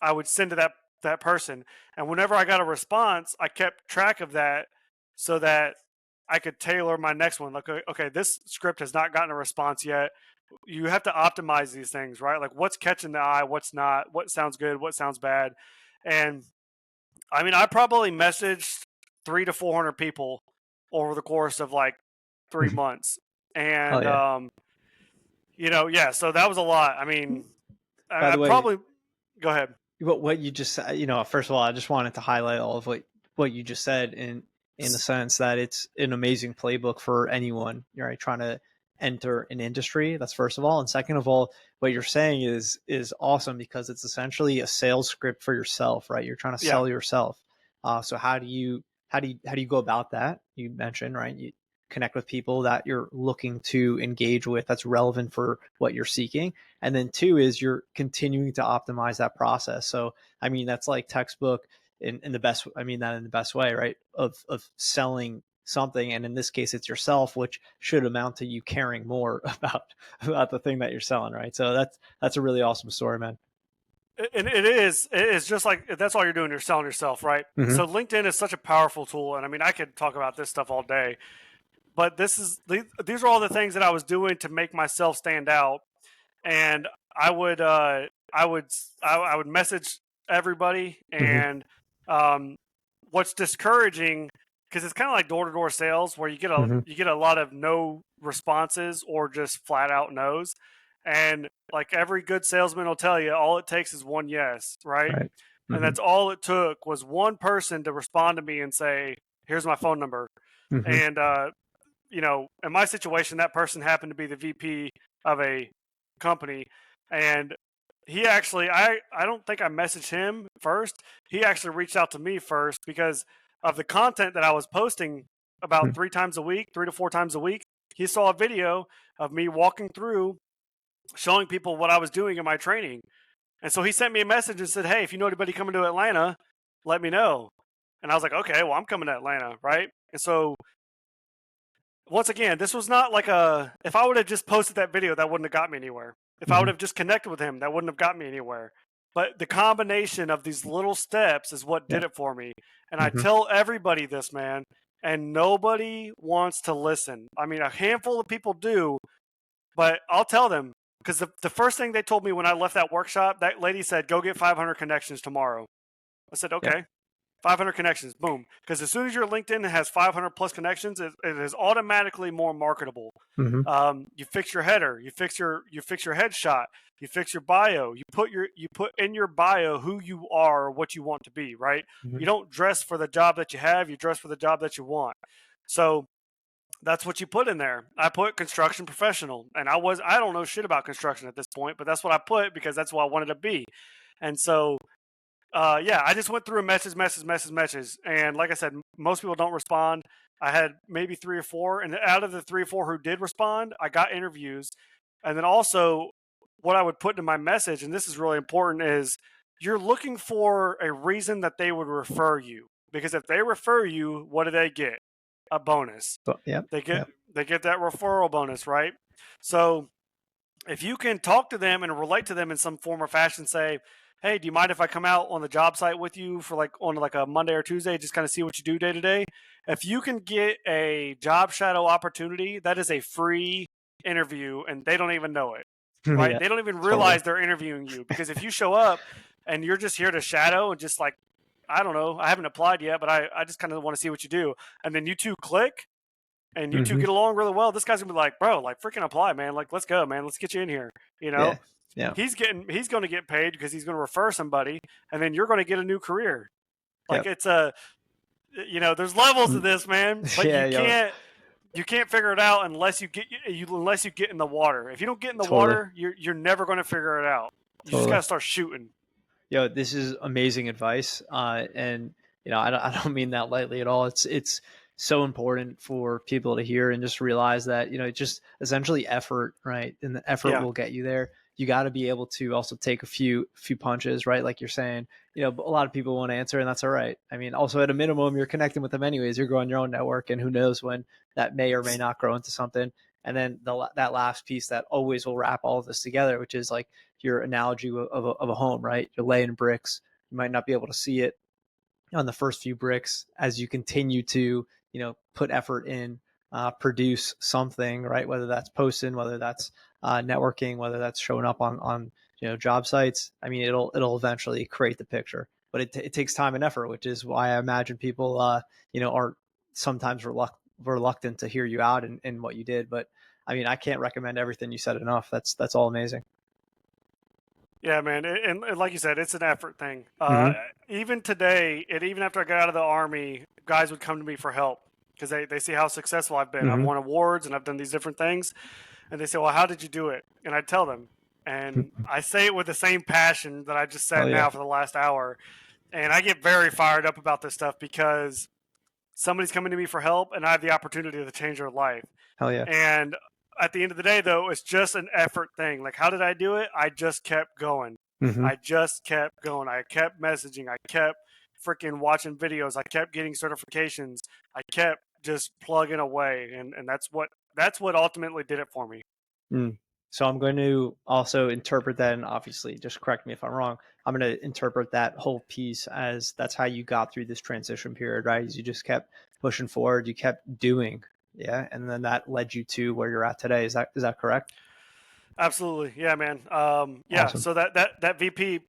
I would send to that person. And whenever I got a response, I kept track of that so that I could tailor my next one. Like, okay, this script has not gotten a response yet. You have to optimize these things, right? Like what's catching the eye, what's not, what sounds good, what sounds bad. And I mean, I probably messaged 300 to 400 people over the course of like 3 months. And, so that was a lot. I mean, By the way, probably go ahead. What you just said, first of all, I just wanted to highlight all of what you just said in the sense that it's an amazing playbook for anyone, right, trying to enter an industry. That's first of all. And second of all, what you're saying is awesome because it's essentially a sales script for yourself, right? You're trying to sell yourself. So how do you go about that? You mentioned, right? You connect with people that you're looking to engage with that's relevant for what you're seeking. And then two is you're continuing to optimize that process. So, I mean, that's like textbook in the best, I mean that in the best way, right? Of selling something. And in this case, it's yourself, which should amount to you caring more about the thing that you're selling, right? So that's a really awesome story, man. And it's just like, that's all you're doing. You're selling yourself, right? So LinkedIn is such a powerful tool. And I mean, I could talk about this stuff all day, but these are all the things that I was doing to make myself stand out. And I would message everybody. And what's discouraging, because it's kind of like door-to-door sales where you get a lot of no responses or just flat out no's. And like every good salesman will tell you, all it takes is one yes, right? And that's all it took was one person to respond to me and say, here's my phone number. And in my situation, that person happened to be the VP of a company. And he actually, I don't think I messaged him first. He actually reached out to me first because of the content that I was posting about 3 to 4 times a week. He saw a video of me walking through, showing people what I was doing in my training. And so he sent me a message and said, hey, if you know anybody coming to Atlanta, let me know. And I was like, okay, well, I'm coming to Atlanta, right? And so once again, this was not like if I would have just posted that video, that wouldn't have got me anywhere. If I would have just connected with him, that wouldn't have got me anywhere. But the combination of these little steps is what did it for me. And I tell everybody this, man, and nobody wants to listen. I mean, a handful of people do, but I'll tell them, because the first thing they told me when I left that workshop, that lady said, go get 500 connections tomorrow. I said, okay. 500 connections, boom. Because as soon as your LinkedIn has 500 plus connections, it is automatically more marketable. You fix your header, you fix your headshot, you fix your bio, you put in your bio who you are, or what you want to be, right? You don't dress for the job that you have, you dress for the job that you want. So that's what you put in there. I put construction professional, and I don't know shit about construction at this point, but that's what I put because that's what I wanted to be. And so I just went through a message. And like I said, most people don't respond. I had maybe 3 or 4. And out of the 3 or 4 who did respond, I got interviews. And then also what I would put in my message, and this is really important, is you're looking for a reason that they would refer you. Because if they refer you, what do they get? A bonus. They get that referral bonus, right? So if you can talk to them and relate to them in some form or fashion, say, hey, do you mind if I come out on the job site with you for on a Monday or Tuesday, just kind of see what you do day to day? If you can get a job shadow opportunity, that is a free interview, and they don't even know it, right? They don't even realize they're interviewing you, because if you show up and you're just here to shadow and just like, I don't know, I haven't applied yet, but I just kind of want to see what you do. And then you two click and you two get along really well. This guy's gonna be like, bro, like freaking apply, man. Like, let's go, man. Let's get you in here. Yeah. He's going to get paid because he's going to refer somebody, and then you're going to get a new career. Like it's there's levels to this, man, but you can't figure it out unless you get in the water. If you don't get in the water, you're never going to figure it out. You just got to start shooting. This is amazing advice. And I don't mean that lightly at all. It's so important for people to hear and just realize that, it's just essentially effort, right? And the effort will get you there. You got to be able to also take a few punches, right? Like you're saying, a lot of people won't answer, and that's all right. I mean, also at a minimum, you're connecting with them anyways. You're growing your own network, and who knows when that may or may not grow into something. And then that last piece that always will wrap all of this together, which is like your analogy of a home, right? You're laying bricks. You might not be able to see it on the first few bricks as you continue to, put effort in, produce something, right? Whether that's posting, whether that's networking, whether that's showing up on job sites. I mean, it'll eventually create the picture, but it takes time and effort, which is why I imagine people, are sometimes reluctant to hear you out in what you did. But I mean, I can't recommend everything you said enough. That's all amazing. Yeah, man, and like you said, it's an effort thing. Even today, and even after I got out of the Army, guys would come to me for help because they see how successful I've been. I've won awards and I've done these different things, and they say, "Well, how did you do it?" And I tell them, and I say it with the same passion that I just said now for the last hour, and I get very fired up about this stuff because somebody's coming to me for help, and I have the opportunity to change their life. Hell yeah! And at the end of the day, though, it's just an effort thing. Like, how did I do it? I just kept going. I just kept going. I kept messaging. I kept freaking watching videos. I kept getting certifications. I kept just plugging away, and that's what ultimately did it for me. So I'm going to also interpret that, and obviously, just correct me if I'm wrong. I'm going to interpret that whole piece as that's how you got through this transition period, right? As you just kept pushing forward, you kept doing. Yeah. And then that led you to where you're at today. Is that correct? Absolutely. Yeah, man. Yeah. Awesome. So that VP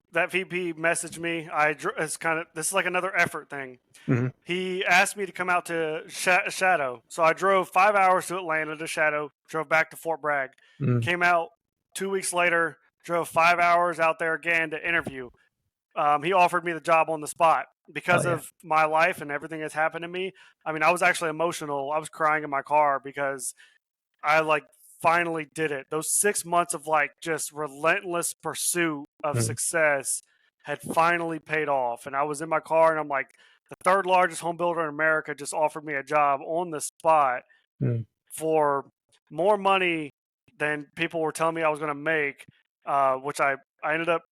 messaged me. This is like another effort thing. He asked me to come out to Shadow. So I drove 5 hours to Atlanta to Shadow, drove back to Fort Bragg, came out 2 weeks later, drove 5 hours out there again to interview. He offered me the job on the spot because of my life and everything that's happened to me. I mean, I was actually emotional. I was crying in my car because I finally did it. Those 6 months of just relentless pursuit of success had finally paid off. And I was in my car and I'm like, the third largest home builder in America just offered me a job on the spot for more money than people were telling me I was going to make, which I ended up,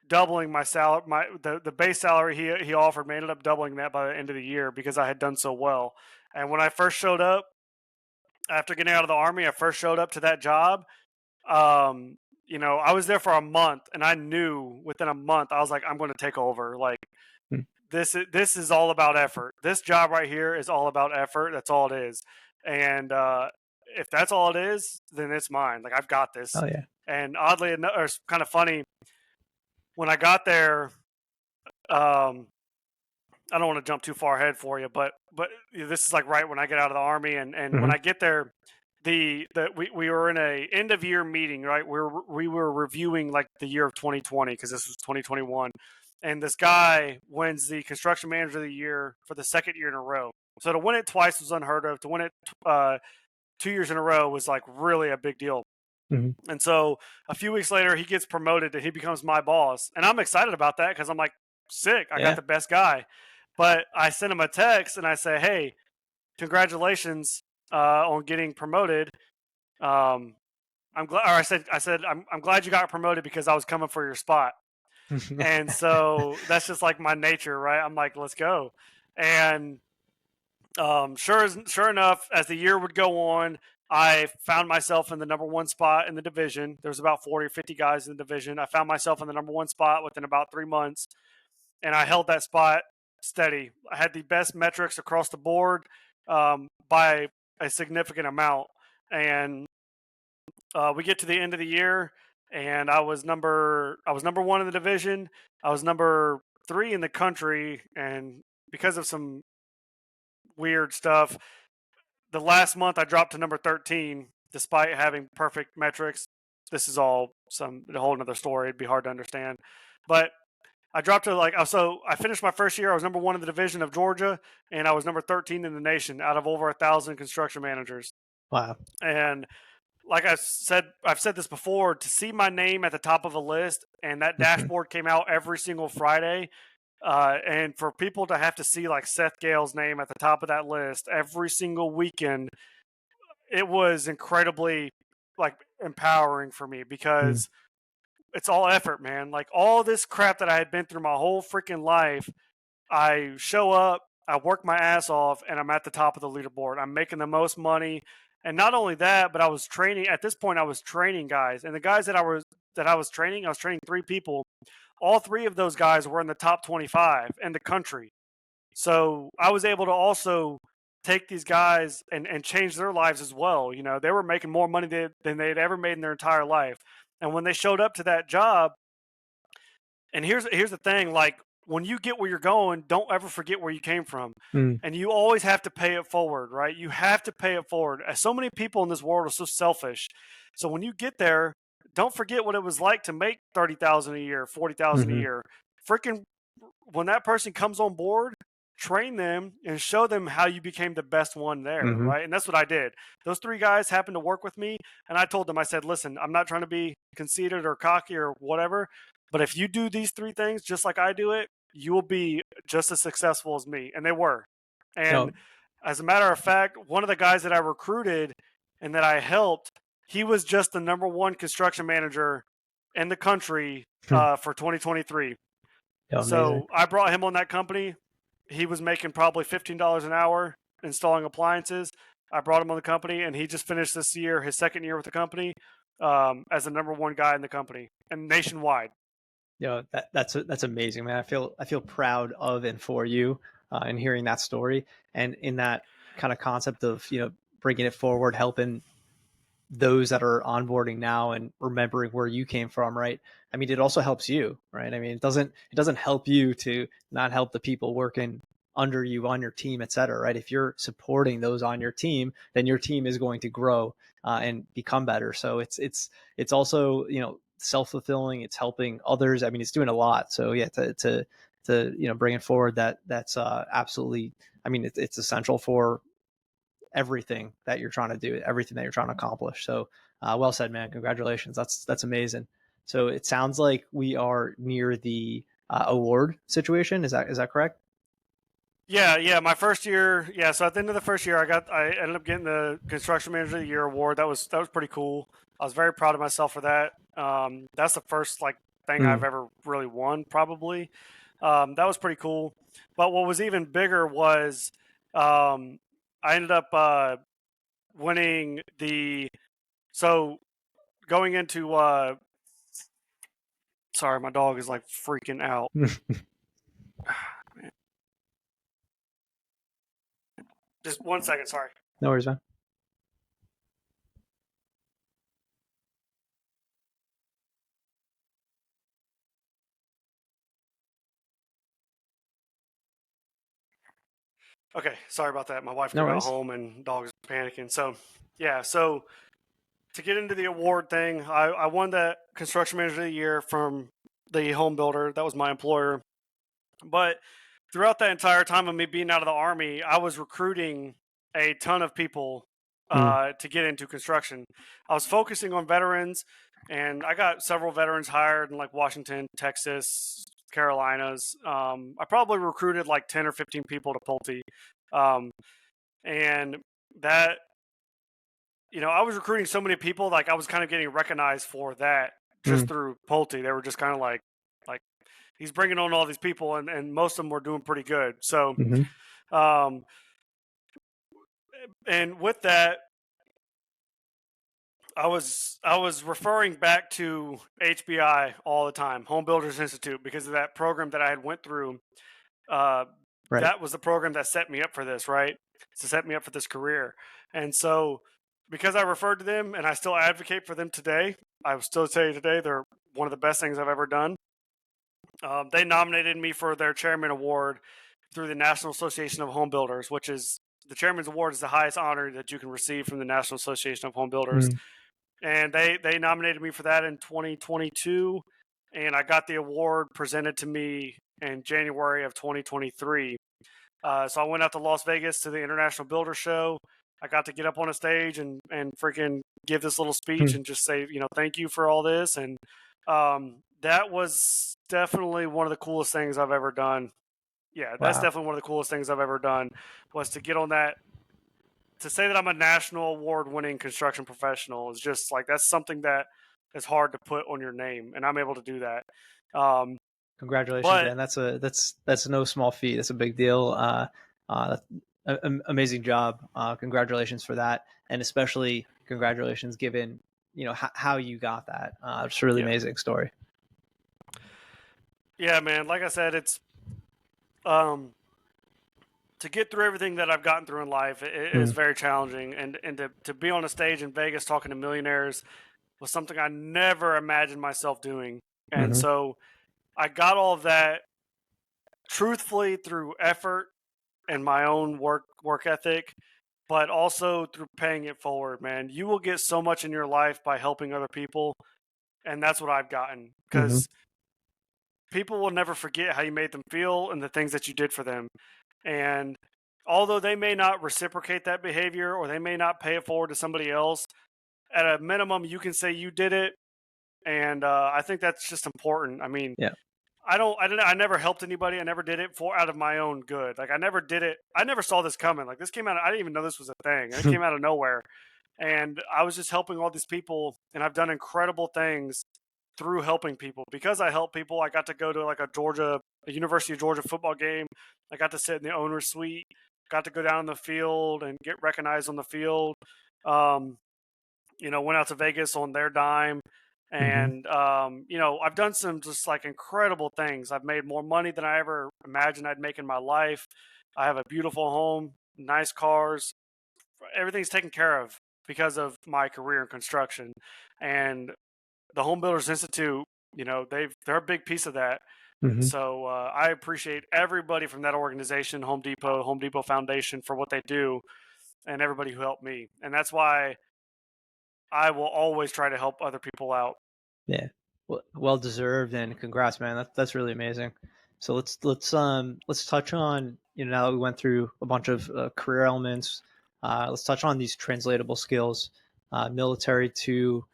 doubling my salary. The base salary he offered me, I ended up doubling that by the end of the year because I had done so well. And when I first showed up, after getting out of the Army, I first showed up to that job. I was there for a month, and I knew within a month, I was like, I'm going to take over. This is all about effort. This job right here is all about effort. That's all it is. And if that's all it is, then it's mine. I've got this. Oh yeah. And oddly enough, it's kind of funny. When I got there, I don't want to jump too far ahead for you, but this is right when I get out of the Army, and when I get there, we were in a end of year meeting, right? We were reviewing the year of 2020 because this was 2021, and this guy wins the construction manager of the year for the second year in a row. So to win it twice was unheard of. To win it 2 years in a row was really a big deal. And so a few weeks later, he gets promoted and he becomes my boss, and I'm excited about that because I'm like, sick, I got the best guy. But I sent him a text and I say, hey, congratulations on getting promoted. I'm glad. Or I said I'm glad you got promoted because I was coming for your spot. And so that's just my nature, right? I'm like, let's go. And sure enough, as the year would go on, I found myself in the number one spot in the division. There was about 40 or 50 guys in the division. I found myself in the number one spot within about 3 months, and I held that spot steady. I had the best metrics across the board by a significant amount. And we get to the end of the year, and I was number one in the division. I was number 3 in the country, and because of some weird stuff, the last month I dropped to number 13 despite having perfect metrics. This is all a whole nother story. It'd be hard to understand, but I dropped to like, so I finished my first year. I was number 1 in the division of Georgia, and I was number 13 in the nation out of over 1,000 construction managers. Wow. And like I've said this before, to see my name at the top of a list and that dashboard came out every single Friday, and for people to have to see like Seth Gehle's name at the top of that list every single weekend, it was incredibly like empowering for me because it's all effort, man. Like all this crap that I had been through my whole freaking life, I show up, I work my ass off, and I'm at the top of the leaderboard. I'm making the most money. And not only that, but I was training at this point. I was training guys, and the guys that I was training 3 people. All 3 of those guys were in the top 25 in the country. So I was able to also take these guys and change their lives as well. You know, they were making more money than they had ever made in their entire life. And when they showed up to that job, and here's the thing, like when you get where you're going, don't ever forget where you came from. And you always have to pay it forward, right? You have to pay it forward. So many people in this world are so selfish. So when you get there, don't forget what it was like to make 30,000 a year, 40,000 a year. Freaking when that person comes on board, train them and show them how you became the best one there, right? And that's what I did. Those 3 guys happened to work with me, and I told them, I said, listen, I'm not trying to be conceited or cocky or whatever, but if you do these 3 things just like I do it, you will be just as successful as me. And they were. And as a matter of fact, one of the guys that I recruited and that I helped, he was just the number 1 construction manager in the country for 2023. So I brought him on that company. He was making probably $15 an hour installing appliances. I brought him on the company, and he just finished this year, his second year with the company, as the number 1 guy in the company and nationwide. Yeah, that's amazing, man. I feel proud of and for you in hearing that story, and in that kind of concept of, you know, bringing it forward, helping those that are onboarding now and remembering where you came from, right? I mean, it also helps you, right? I mean, it doesn't help you to not help the people working under you on your team, et cetera, right? If you're supporting those on your team, then your team is going to grow and become better. So it's also, you know, self-fulfilling. It's helping others. I mean, it's doing a lot. So yeah, to you know, bring it forward, that's absolutely, I mean, it's essential for everything that you're trying to do, everything that you're trying to accomplish. So well said, man. Congratulations. That's amazing. So it sounds like we are near the award situation. Is that correct? Yeah. My first year, so at the end of the first year, I ended up getting the Construction Manager of the Year award. That was pretty cool. I was very proud of myself for that. That's the first like thing I've ever really won, probably. That was pretty cool. But what was even bigger was I ended up winning so going into sorry, my dog is like freaking out. Just 1 second, sorry. No worries, man. Okay, sorry about that. My wife No got worries. home and dog's panicking. So to get into the award thing, I won the Construction Manager of the Year from the home builder. That was my employer. But throughout that entire time of me being out of the Army, I was recruiting a ton of people to get into construction. I was focusing on veterans, and I got several veterans hired in like Washington, Texas, Carolinas. I probably recruited like 10 or 15 people to Pulte. And that, you know, I was recruiting so many people, like I was kind of getting recognized for that just through Pulte. They were just kind of like he's bringing on all these people, and most of them were doing pretty good. So, and with that, I was referring back to HBI all the time, Home Builders Institute, because of that program that I had went through. Right. That was the program that set me up for this, right? To set me up for this career. And so because I referred to them and I still advocate for them today, I will still tell you today, they're one of the best things I've ever done. They nominated me for their chairman award through the National Association of Home Builders, which is the chairman's award is the highest honor that you can receive from the National Association of Home Builders. And they nominated me for that in 2022. and I got the award presented to me in January of 2023. So I went out to Las Vegas to the International Builder Show. I got to get up on a stage and freaking give this little speech and just say, thank you for all this. And that was definitely one of the coolest things I've ever done. Yeah, that's Wow. definitely one of the coolest things I've ever done, was to get on that. To say that I'm a national award-winning construction professional is just like, that's something that is hard to put on your name, and I'm able to do that. Congratulations, But man. That's no small feat. That's a big deal. Amazing job. Congratulations for that, and especially congratulations given how you got that. It's a really amazing story. Yeah, man. Like I said, it's to get through everything that I've gotten through in life, it is very challenging, and to be on a stage in Vegas talking to millionaires was something I never imagined myself doing, and so I got all of that truthfully through effort and my own work ethic, but also through paying it forward, man. You will get so much in your life by helping other people, and that's what I've gotten, because people will never forget how you made them feel and the things that you did for them. And although they may not reciprocate that behavior, or they may not pay it forward to somebody else, at a minimum, you can say you did it. And I think that's just important. I mean, I never helped anybody. I never did it out of my own good. Like, I never did it. I never saw this coming. Like, this came out. I didn't even know this was a thing. And it came out of nowhere. And I was just helping all these people, and I've done incredible things through helping people. Because I help people, I got to go to like a University of Georgia football game. I got to sit in the owner's suite. Got to go down in the field and get recognized on the field. Went out to Vegas on their dime. And, I've done some just like incredible things. I've made more money than I ever imagined I'd make in my life. I have a beautiful home, nice cars. Everything's taken care of because of my career in construction. And the Home Builders Institute, they're a big piece of that. So I appreciate everybody from that organization, Home Depot Foundation, for what they do, and everybody who helped me. And that's why I will always try to help other people out. Yeah, well deserved, and congrats, man. That's really amazing. So let's touch on, now that we went through a bunch of career elements, let's touch on these translatable skills, military to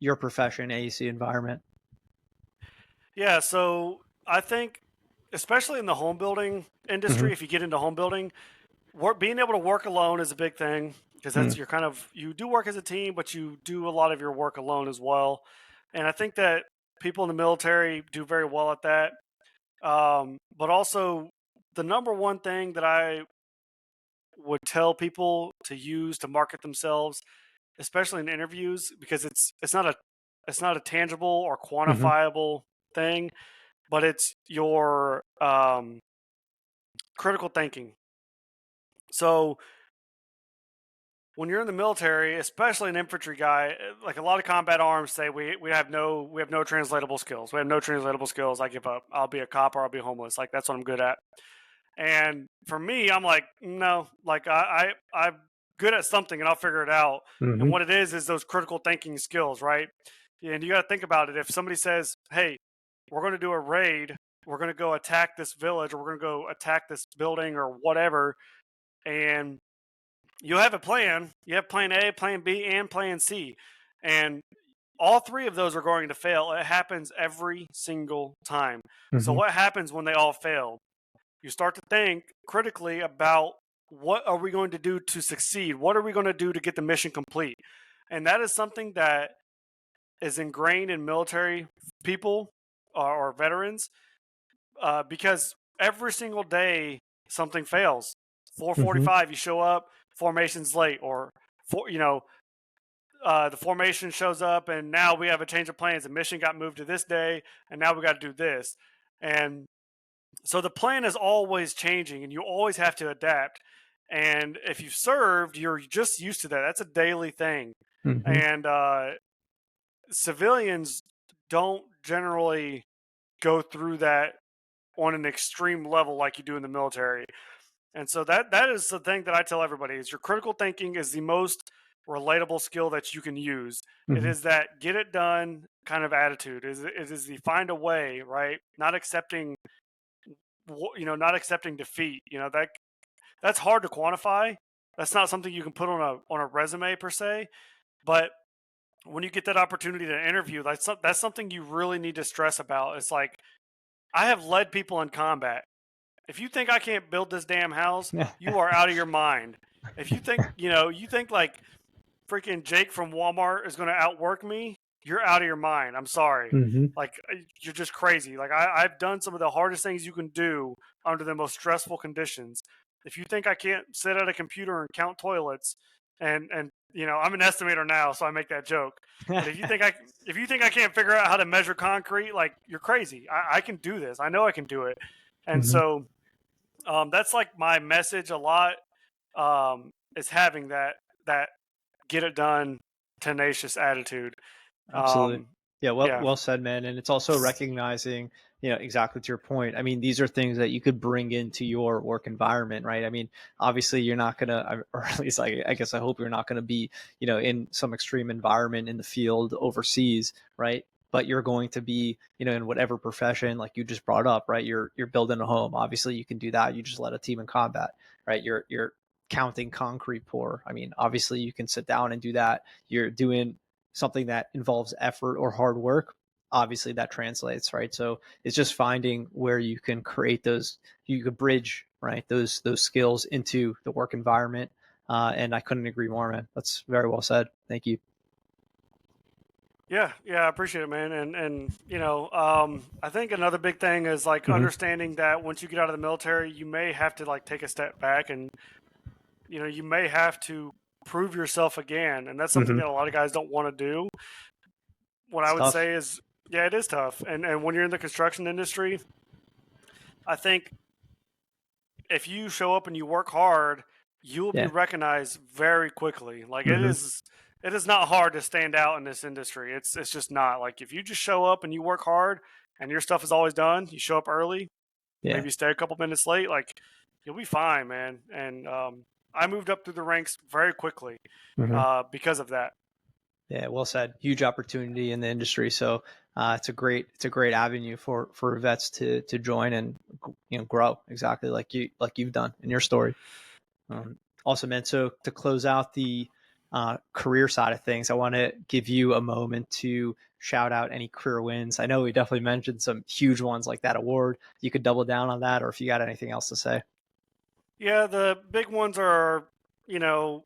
your profession, AEC environment. Yeah, so I think, especially in the home building industry, if you get into home building, being able to work alone is a big thing, because that's you do work as a team, but you do a lot of your work alone as well. And I think that people in the military do very well at that. But also, the number one thing that I would tell people to use to market themselves, especially in interviews, because it's not a tangible or quantifiable thing, but it's your critical thinking. So when you're in the military, especially an infantry guy, like a lot of combat arms say, we have no translatable skills. We have no translatable skills. I give up. I'll be a cop or I'll be homeless. Like, that's what I'm good at. And for me, I'm like, no, like I'm good at something, and I'll figure it out. And what it is those critical thinking skills, right? And you got to think about it. If somebody says, hey, we're going to do a raid, we're going to go attack this village, or we're going to go attack this building or whatever, and you have a plan. You have plan A, plan B, and plan C. And all three of those are going to fail. It happens every single time. So what happens when they all fail? You start to think critically about, what are we going to do to succeed? What are we going to do to get the mission complete? And that is something that is ingrained in military people or veterans, because every single day something fails. 4:45, you show up, formation's late, or the formation shows up, and now we have a change of plans. The mission got moved to this day, and now we got to do this. And so the plan is always changing, and you always have to adapt. And if you've served, you're just used to that. That's a daily thing. And civilians don't generally go through that on an extreme level like you do in the military. And so that is the thing that I tell everybody, is your critical thinking is the most relatable skill that you can use. It is that get it done kind of attitude. It is the find a way, right? Not accepting, not accepting defeat. That's hard to quantify. That's not something you can put on a resume per se. But when you get that opportunity to interview, that's something you really need to stress about. It's like, I have led people in combat. If you think I can't build this damn house, you are out of your mind. If you think, you think like freaking Jake from Walmart is going to outwork me, you're out of your mind. I'm sorry. Mm-hmm. Like, you're just crazy. Like, I've done some of the hardest things you can do under the most stressful conditions. If you think I can't sit at a computer and count toilets, and I'm an estimator now, so I make that joke. But if you think I can't figure out how to measure concrete, like, you're crazy. I can do this. I know I can do it. And so that's like my message a lot, is having that get it done, tenacious attitude. Absolutely. Yeah, yeah. well said, man. And it's also recognizing, exactly to your point. I mean, these are things that you could bring into your work environment, right? I mean, obviously you're not gonna, or at least I guess I hope you're not gonna be, in some extreme environment in the field overseas, right? But you're going to be, in whatever profession, like you just brought up, right? You're building a home. Obviously you can do that. You just led a team in combat, right? You're counting concrete pour. I mean, obviously you can sit down and do that. You're doing something that involves effort or hard work, obviously that translates, right? So it's just finding where you can create those, you could bridge, right, those skills into the work environment. And I couldn't agree more, man. That's very well said. Thank you. Yeah, I appreciate it, man. And I think another big thing is like understanding that once you get out of the military, you may have to like take a step back, and you may have to prove yourself again, and that's something that a lot of guys don't want to do. What I would say is, yeah, it is tough. And when you're in the construction industry, I think if you show up and you work hard, you will be recognized very quickly. Like it is not hard to stand out in this industry. It's just not. Like if you just show up and you work hard and your stuff is always done, you show up early, maybe you stay a couple minutes late, like you'll be fine, man. And I moved up through the ranks very quickly because of that. Yeah, well said. Huge opportunity in the industry. So it's a great avenue for vets to join and grow exactly like you've done in your story. Awesome, man. So to close out the career side of things, I want to give you a moment to shout out any career wins. I know we definitely mentioned some huge ones like that award. You could double down on that, or if you got anything else to say. Yeah, the big ones are, getting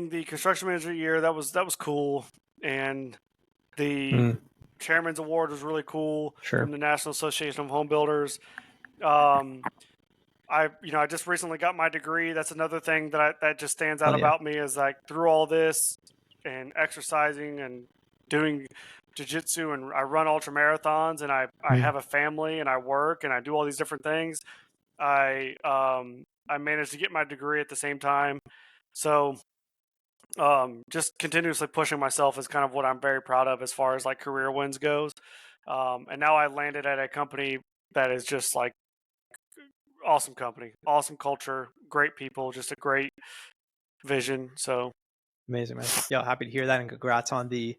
the construction manager of the year. That was cool, and the chairman's award was really cool from the National Association of Home Builders. I just recently got my degree. That's another thing that just stands out about me, is like through all this and exercising and doing jiu-jitsu, and I run ultra marathons, and I have a family, and I work, and I do all these different things. I managed to get my degree at the same time. So just continuously pushing myself is kind of what I'm very proud of as far as like career wins goes. And now I landed at a company that is just like awesome company, awesome culture, great people, just a great vision. So amazing, man. Yeah, happy to hear that, and congrats on the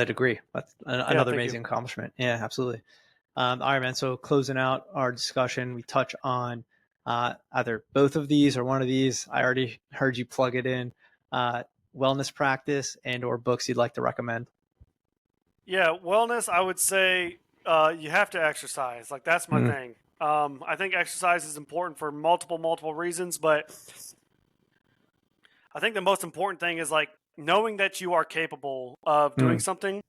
degree. That's another amazing accomplishment. Yeah, absolutely. All right, man. So closing out our discussion, we touch on either both of these or one of these. I already heard you plug it in. Wellness practice and or books you'd like to recommend. Yeah, wellness, I would say you have to exercise. Like that's my thing. I think exercise is important for multiple reasons, but I think the most important thing is like knowing that you are capable of doing something.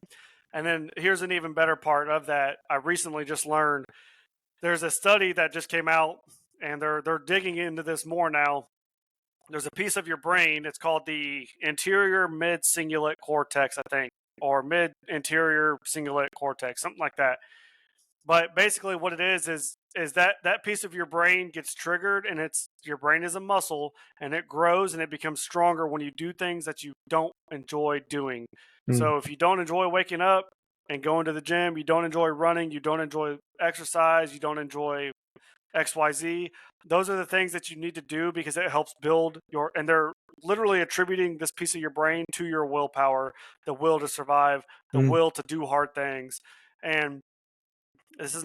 And then here's an even better part of that. I recently just learned there's a study that just came out, and they're digging into this more now. There's a piece of your brain. It's called the anterior mid-cingulate cortex, I think, or mid-anterior cingulate cortex, something like that. But basically what it is that piece of your brain gets triggered, and your brain is a muscle, and it grows and it becomes stronger when you do things that you don't enjoy doing. So if you don't enjoy waking up and going to the gym, you don't enjoy running, you don't enjoy exercise, you don't enjoy XYZ, those are the things that you need to do because it helps build and they're literally attributing this piece of your brain to your willpower, the will to survive, the will to do hard things. And this is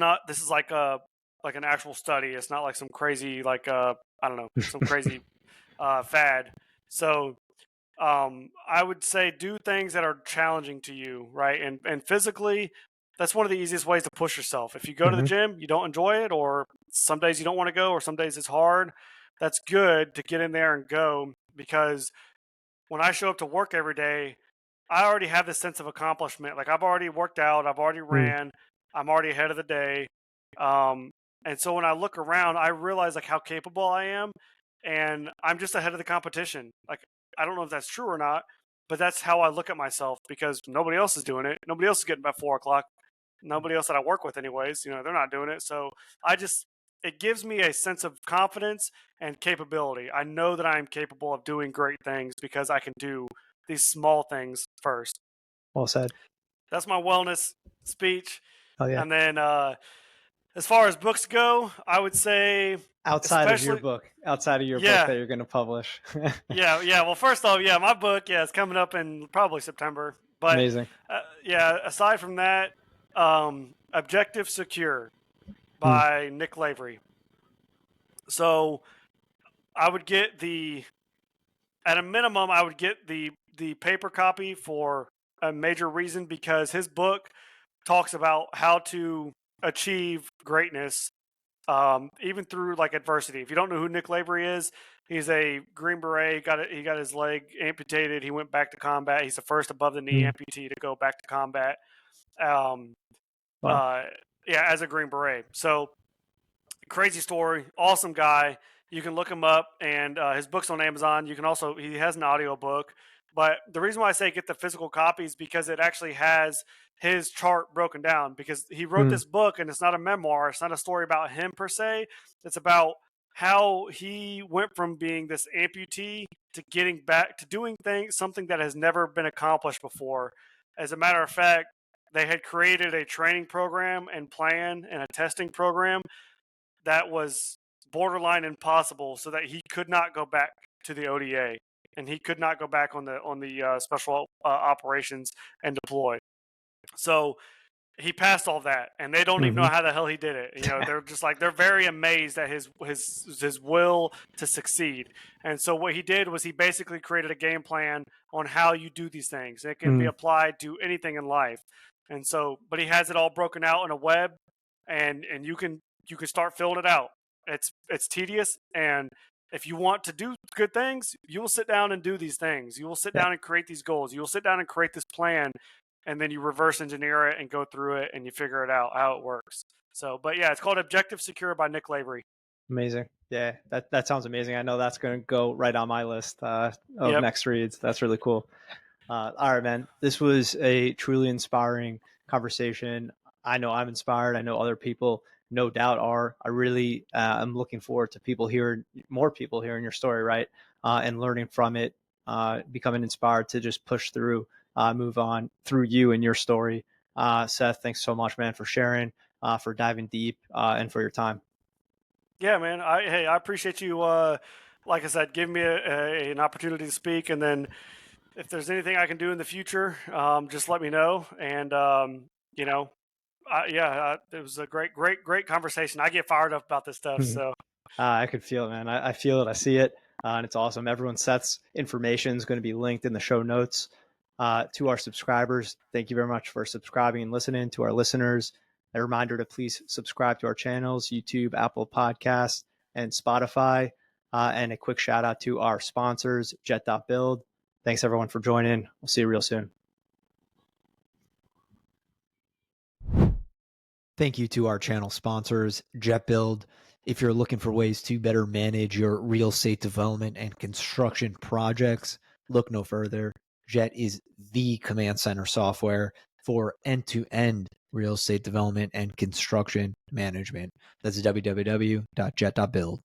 like an actual study. It's not like some crazy, like, I don't know, some crazy fad. So I would say do things that are challenging to you, right? And physically, that's one of the easiest ways to push yourself. If you go to the gym, you don't enjoy it, or some days you don't want to go, or some days it's hard, that's good to get in there and go, because when I show up to work every day, I already have this sense of accomplishment. Like, I've already worked out, I've already ran, I'm already ahead of the day. And so when I look around, I realize like how capable I am, and I'm just ahead of the competition. Like, I don't know if that's true or not, but that's how I look at myself, because nobody else is doing it. Nobody else is getting by 4 o'clock. Nobody else that I work with anyways, they're not doing it. So it gives me a sense of confidence and capability. I know that I am capable of doing great things because I can do these small things first. Well said. That's my wellness speech. Oh yeah. And then as far as books go, I would say outside of your book that you're going to publish. yeah. Well, first off, my book, it's coming up in probably September. But amazing. Aside from that, Objective Secure by Nick Lavery. So I would get at a minimum, I would get the paper copy for a major reason, because his book talks about how to achieve greatness, even through like adversity. If you don't know who Nick Lavery is, he's a Green Beret. He got his leg amputated. He went back to combat. He's the first above the knee amputee to go back to combat. As a Green Beret. So crazy story, awesome guy. You can look him up, and his book's on Amazon. You can also, he has an audio book. But the reason why I say get the physical copy is because it actually has his chart broken down, because he wrote this book, and it's not a memoir. It's not a story about him per se. It's about how he went from being this amputee to getting back to doing something that has never been accomplished before. As a matter of fact, they had created a training program and plan and a testing program that was borderline impossible, so that he could not go back to the ODA, and he could not go back on the special operations and deploy. So he passed all that, and they don't even know how the hell he did it. They're just like, they're very amazed at his will to succeed. And so what he did was he basically created a game plan on how you do these things. It can be applied to anything in life. And so, but he has it all broken out in a web, and you can start filling it out. It's tedious, and if you want to do good things, you will sit down and do these things. You will sit down and create these goals. You will sit down and create this plan, and then you reverse engineer it and go through it, and you figure it out how it works. So, but it's called Objective Secure by Nick Lavery. Amazing. Yeah, that sounds amazing. I know that's going to go right on my list of next reads. That's really cool. All right, man. This was a truly inspiring conversation. I know I'm inspired. I know other people no doubt are. I really am looking forward to more people hearing your story, right? And learning from it, becoming inspired to just push through, move on through you and your story. Seth, thanks so much, man, for sharing, for diving deep, and for your time. Yeah, man. I appreciate you. Like I said, giving me an opportunity to speak, and then if there's anything I can do in the future, just let me know. And it was a great conversation. I get fired up about this stuff. So I could feel it, man. I feel it. I see it. And it's awesome. Seth's information is going to be linked in the show notes. To our subscribers, thank you very much for subscribing and listening. To our listeners, a reminder to please subscribe to our channels, YouTube, Apple Podcasts, and Spotify. And a quick shout out to our sponsors, Jet.Build. Thanks everyone for joining. We'll see you real soon. Thank you to our channel sponsors, Jet.Build. If you're looking for ways to better manage your real estate development and construction projects, look no further. Jet is the command center software for end-to-end real estate development and construction management. That's www.jet.build.